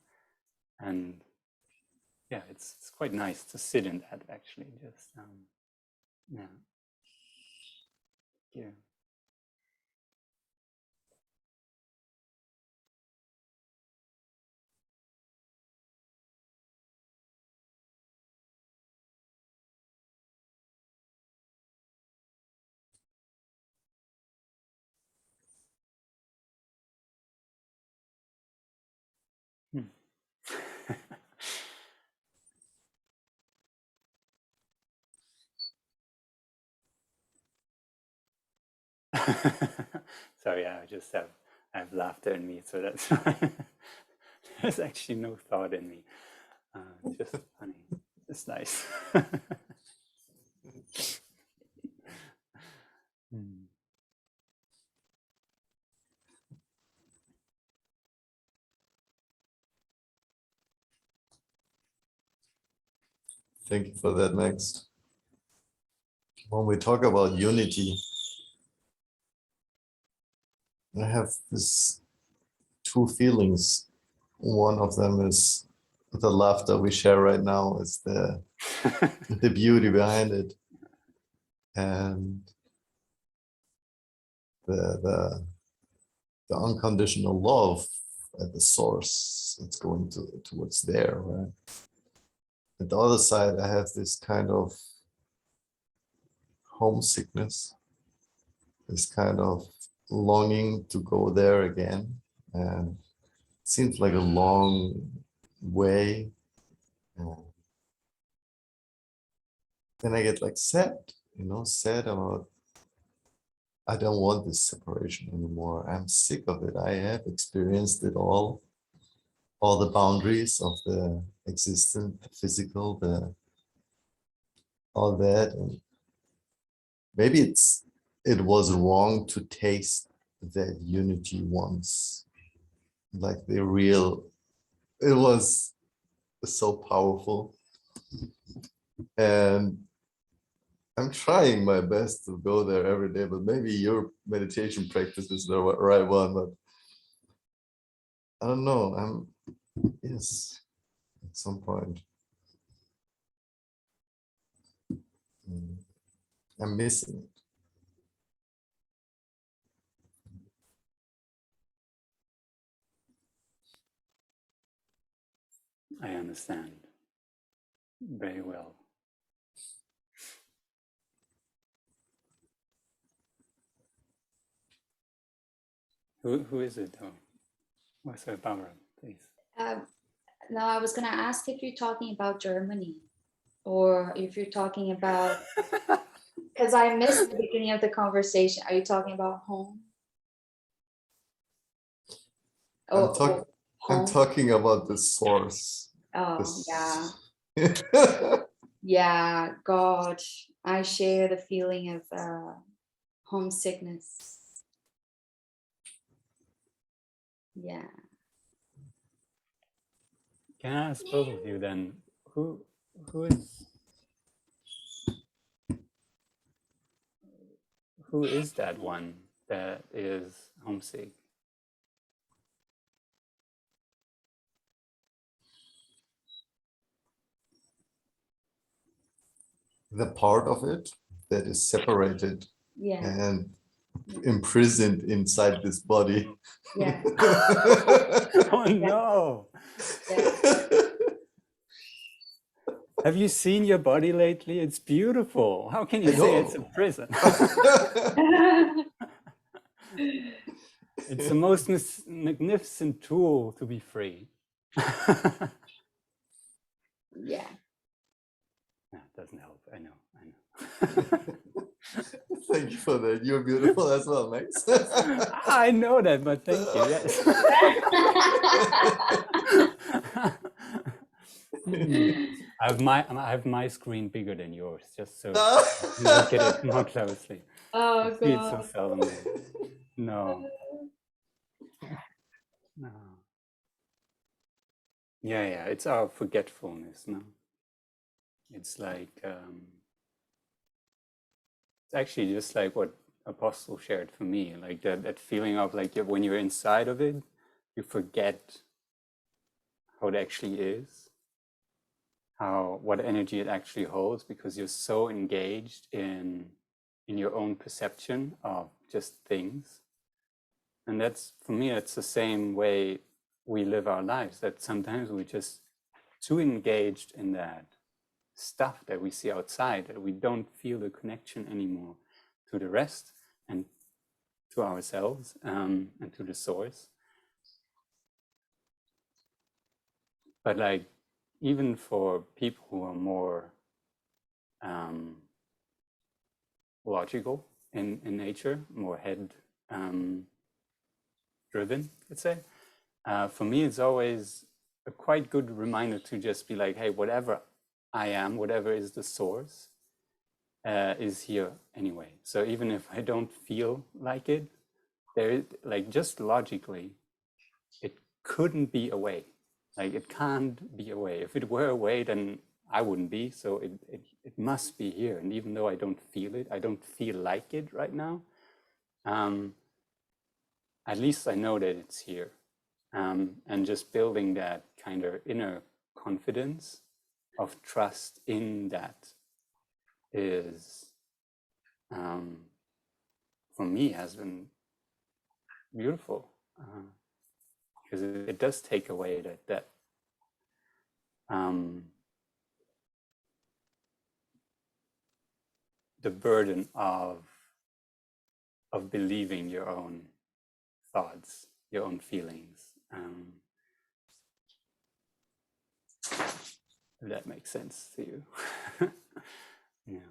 And yeah, it's quite nice to sit in that, actually. Just yeah. Yeah. Sorry, I have laughter in me, so that's there's actually no thought in me. Just funny. It's nice. Thank you for that, Max. When we talk about unity, I have this two feelings. One of them is the laughter we share right now, is the beauty behind it, and the unconditional love at the source. It's going towards there, right? At the other side, I have this kind of homesickness, this kind of longing to go there again. And it seems like a long way. Then I get like sad, sad about, I don't want this separation anymore. I'm sick of it. I have experienced it all the boundaries of the existent, the physical, all that. And maybe it was wrong to taste that unity once, like it was so powerful. And I'm trying my best to go there every day, but maybe your meditation practice is the right one, but I don't know. Yes, at some point. I'm missing it. I understand very well. Who is it though? What's that, Barbara, please? No, I was going to ask if you're talking about Germany. or if you're talking about, because I missed the beginning of the conversation. Are you talking about home? I'm Home? talking about the source. Oh, yeah. Yeah. Yeah, God, I share the feeling of homesickness. Yeah. Can I ask both of you then, who is that one that is homesick? The part of it that is separated Yeah. and imprisoned inside this body. Yeah. Oh no! Have you seen your body lately? It's beautiful. How can you I say it's a know. prison? It's the most magnificent tool to be free. Yeah. That doesn't help. I know. Thank you for that. You're beautiful as well, Max. I know that, but thank you. Yes. I have my screen bigger than yours, just so you look at it more closely. Oh, I see it so God. seldomly. No. No. Yeah, it's our forgetfulness, no? It's like, it's actually just like what Apostol shared for me, like that feeling of like when you're inside of it, you forget how it actually is, what energy it actually holds, because you're so engaged in your own perception of just things. And that's, for me, it's the same way we live our lives, that sometimes we're just too engaged in that stuff that we see outside, that we don't feel the connection anymore to the rest and to ourselves, and to the source. But like, even for people who are more logical in nature, more head driven, let's say, for me, it's always a quite good reminder to just be like, hey, whatever I am, whatever is the source, is here anyway. So even if I don't feel like it, there is, like, just logically, it couldn't be away. Like, it can't be away. If it were away, then I wouldn't be. So it must be here. And even though I don't feel it, I don't feel like it right now, at least I know that it's here. And just building that kind of inner confidence of trust in that is, for me, has been beautiful, because it does take away that the burden of believing your own thoughts, your own feelings. If that makes sense to you. Yeah.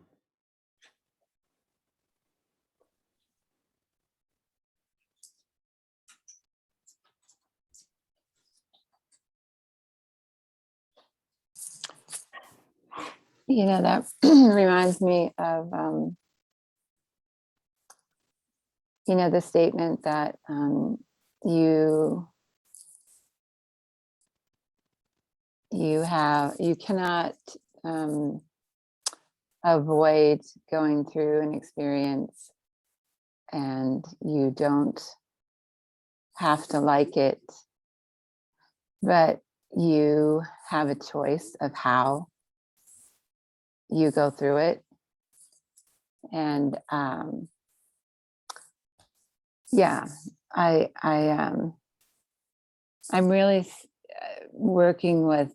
You know, that reminds me of, you know, the statement that you cannot avoid going through an experience, and you don't have to like it, but you have a choice of how you go through it. And yeah, I'm really working with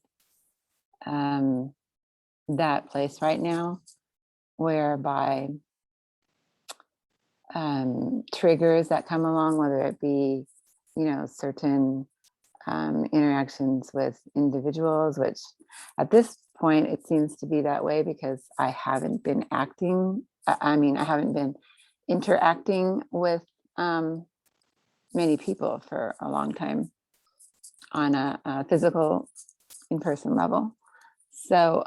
that place right now, whereby triggers that come along, whether it be, you know, certain interactions with individuals, which at this point, it seems to be that way because I haven't been acting. I mean, I haven't been interacting with many people for a long time on a physical in-person level. So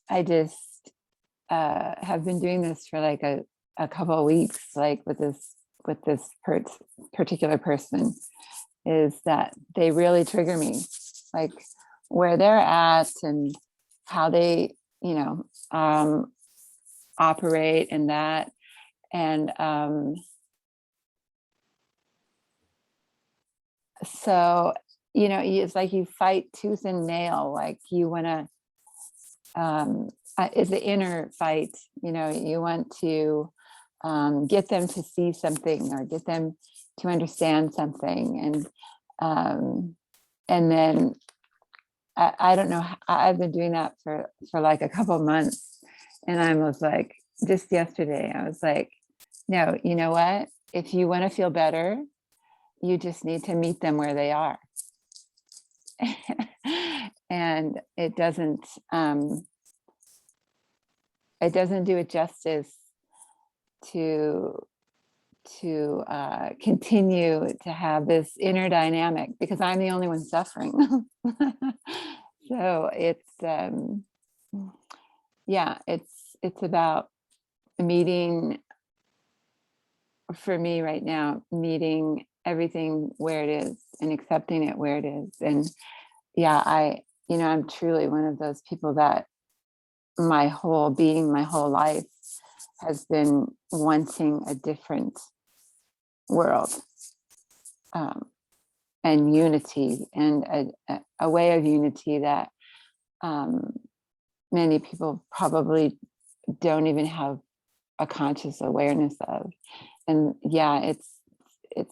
I just have been doing this for like a couple of weeks, like with this particular person, is that they really trigger me, like where they're at and how they, you know, operate and that. And so, you know, it's like you fight tooth and nail, like you want to, it's the inner fight, you know, you want to get them to see something or get them to understand something. And then I don't know, I've been doing that for like a couple of months. And I was like, just yesterday, I was like, no, you know what? If you want to feel better, you just need to meet them where they are. And it doesn't do it justice to continue to have this inner dynamic because I'm the only one suffering. So it's yeah, it's about meeting, for me right now, meeting everything where it is and accepting it where it is. And yeah, I'm truly one of those people that my whole being, my whole life has been wanting a different world, and unity, and a way of unity that many people probably don't even have a conscious awareness of. And yeah, it's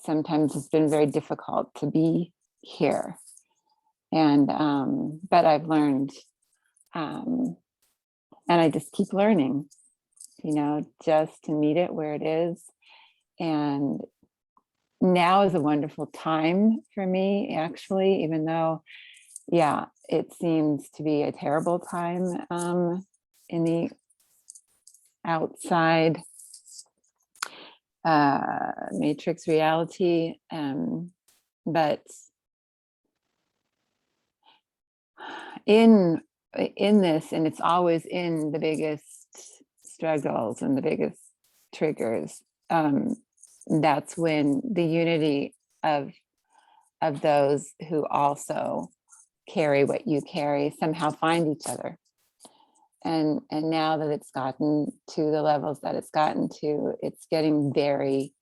sometimes it's been very difficult to be here. And but I've learned, and I just keep learning, you know, just to meet it where it is. And now is a wonderful time for me, actually, even though, yeah, it seems to be a terrible time in the outside matrix reality. But in this, and it's always in the biggest struggles and the biggest triggers, that's when the unity of those who also carry what you carry somehow find each other. And now that it's gotten to the levels that it's gotten to, it's getting very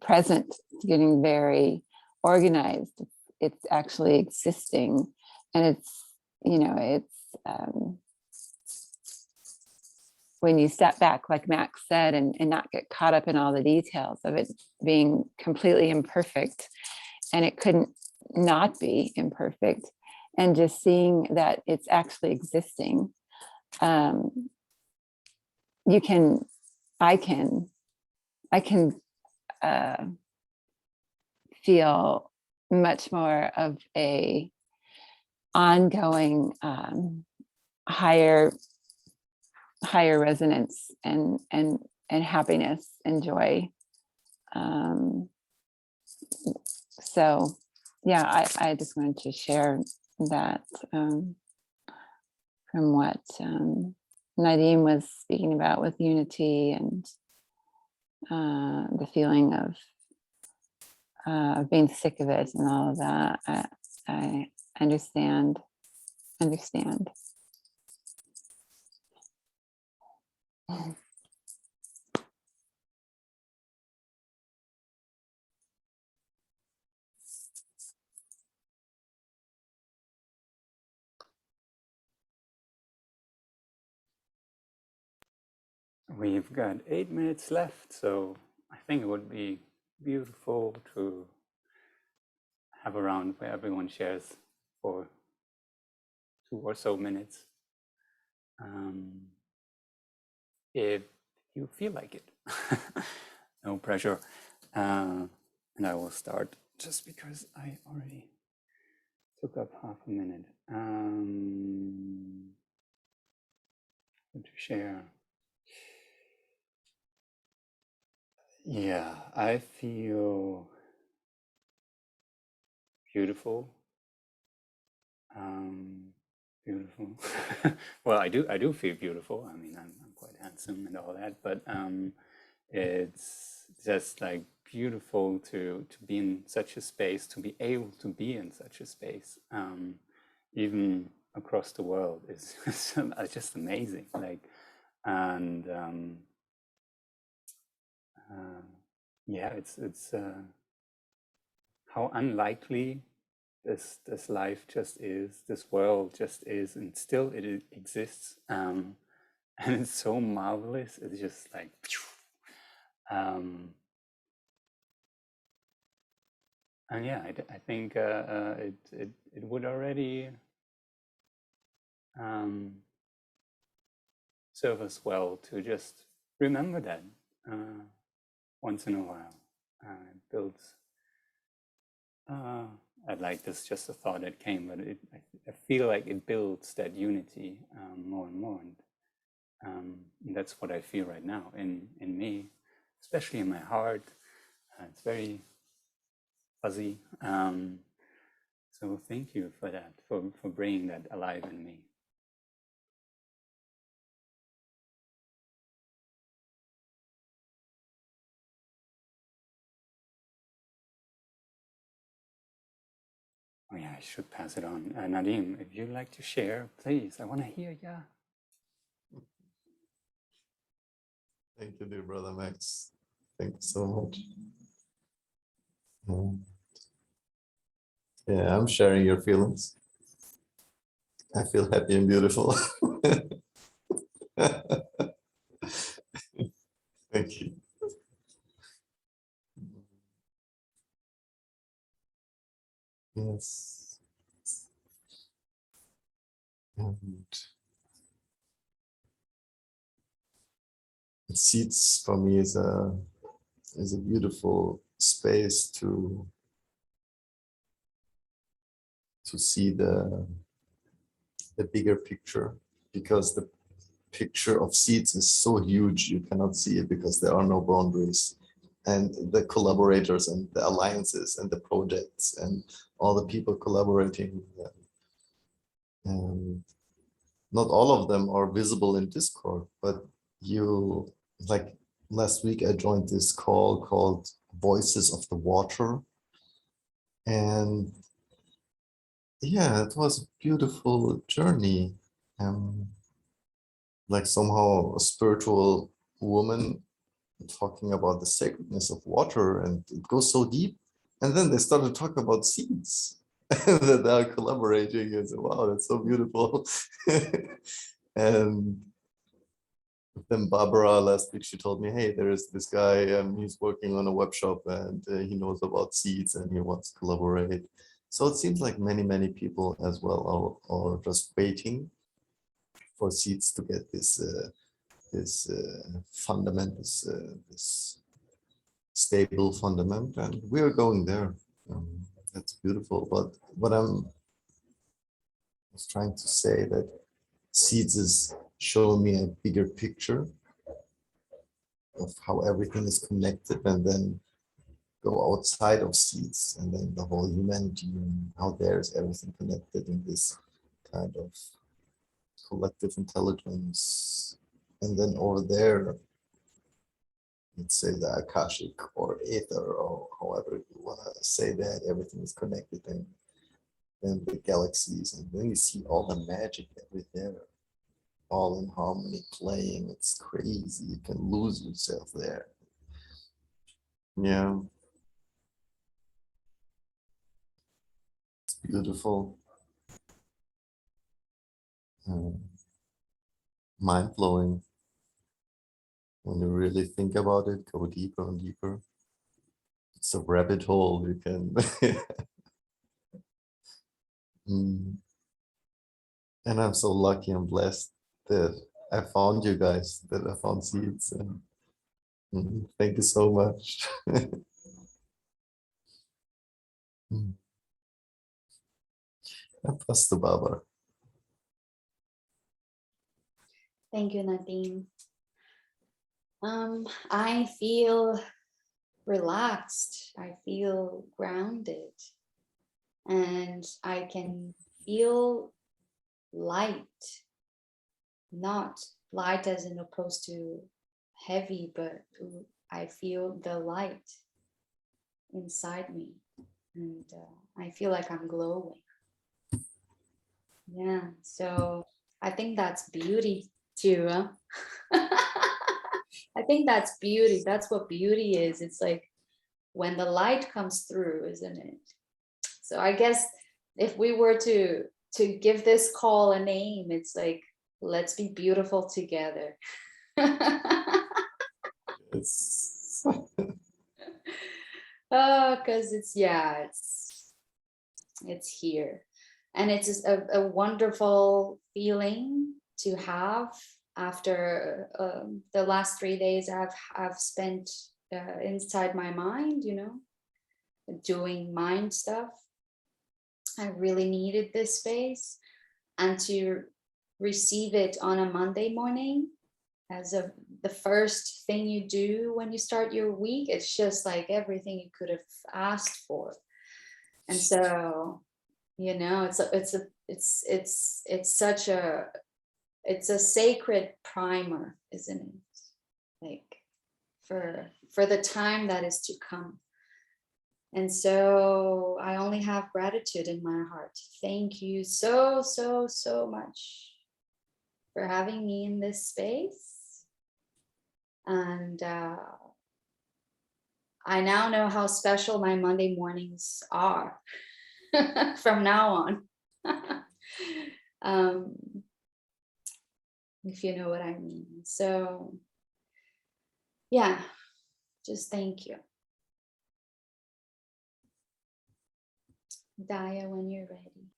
present, it's getting very organized, it's actually existing. And it's, you know, it's when you step back, like Max said, and not get caught up in all the details of it being completely imperfect, and it couldn't not be imperfect, and just seeing that it's actually existing, I can feel much more of a ongoing higher resonance and happiness and joy. So yeah, I just wanted to share that from what Nadim was speaking about with unity and the feeling of being sick of it and all of that. I understand. We've got 8 minutes left, so I think it would be beautiful to have a round where everyone shares for 2 or so minutes, if you feel like it. No pressure. And I will start just because I already took up half a minute. To share. Yeah, I feel beautiful. Beautiful. Well, I do feel beautiful. I mean, I'm quite handsome and all that, but it's just like beautiful to be in such a space, to be able to be in such a space, even across the world is just amazing. Like, and yeah, it's how unlikely this life just is, this world just is, and still it exists, and it's so marvelous. It's just like, and yeah, I think it would already serve us well to just remember that once in a while. It builds. I'd like this, just a thought that came, but I feel like it builds that unity more and more, and that's what I feel right now in me, especially in my heart. It's very fuzzy. So thank you for that, for bringing that alive in me. Oh yeah, I should pass it on. Nadim, if you'd like to share, please, I want to hear ya. Thank you, dear brother Max. Thank you so much. Yeah, I'm sharing your feelings. I feel happy and beautiful. Thank you. Yes. And seeds for me is a beautiful space to see the bigger picture, because the picture of seeds is so huge you cannot see it because there are no boundaries, and the collaborators and the alliances and the projects and all the people collaborating, and not all of them are visible in Discord, but you, like last week I joined this call called Voices of the Water, and yeah, it was a beautiful journey. Like somehow a spiritual woman talking about the sacredness of water, and it goes so deep. And then they started talking about seeds that are collaborating. And so, wow, that's so beautiful. And then Barbara last week, she told me, hey, there is this guy, he's working on a web shop, and he knows about seeds and he wants to collaborate. So it seems like many people as well are just waiting for seeds to get this fundament, this stable fundament, and we are going there. That's beautiful. But what I was trying to say, that seeds is showing me a bigger picture of how everything is connected, and then go outside of seeds, and then the whole humanity, and how there's everything connected in this kind of collective intelligence. And then over there, let's say the Akashic or Aether, or however you want to say that, everything is connected, and then the galaxies, and then you see all the magic that is there, all in harmony playing. It's crazy. You can lose yourself there. Yeah. It's beautiful. Mind-blowing. When you really think about it, go deeper and deeper. It's a rabbit hole you can. And I'm so lucky and blessed that I found you guys, that I found seeds. And thank you so much. Apostol Barbara. Thank you, Nadim. I feel relaxed. I feel grounded, and I can feel light. Not light as in opposed to heavy, but I feel the light inside me, and I feel like I'm glowing. Yeah, so I think that's beauty too. Huh? I think that's beauty. That's what beauty is. It's like when the light comes through, isn't it? So I guess if we were to give this call a name, it's like, let's be beautiful together. It's Oh, because it's here, and it's a wonderful feeling to have after the last 3 days I've spent inside my mind, doing mind stuff. I really needed this space, and to receive it on a Monday morning as the first thing you do when you start your week, it's just like everything you could have asked for. And so, it's a sacred primer, isn't it? Like for the time that is to come. And so I only have gratitude in my heart. Thank you so, so, so much for having me in this space. And I now know how special my Monday mornings are from now on. If you know what I mean. So yeah, just thank you. Daya, when you're ready.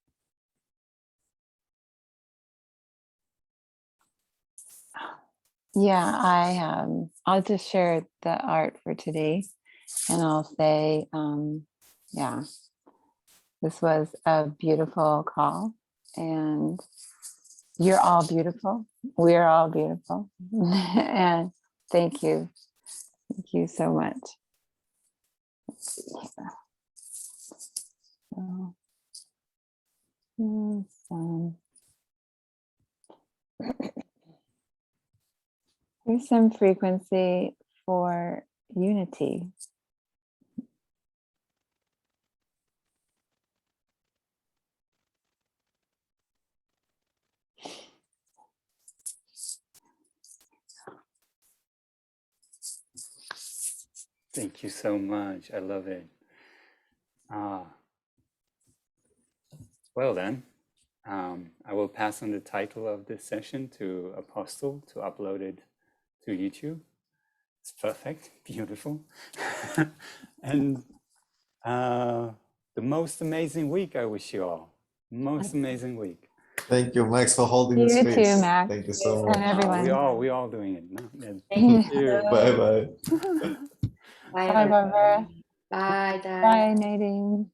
Yeah, I'll just share the art for today, and I'll say, yeah, this was a beautiful call, and you're all beautiful. We're all beautiful, and thank you so much. Let's see here. So, here's some frequency for unity. Thank you so much. I love it. Well then, I will pass on the title of this session to Apostol to upload it to YouTube. It's perfect, beautiful. And the most amazing week I wish you all. Most amazing week. Thank you, Max, for holding the You space. too, Max. Thank you so much. And everyone. We all doing it. No? Yeah. Thank you. Bye bye. Bye, Bye, Barbara. Bye, Daya. Bye, Nadim.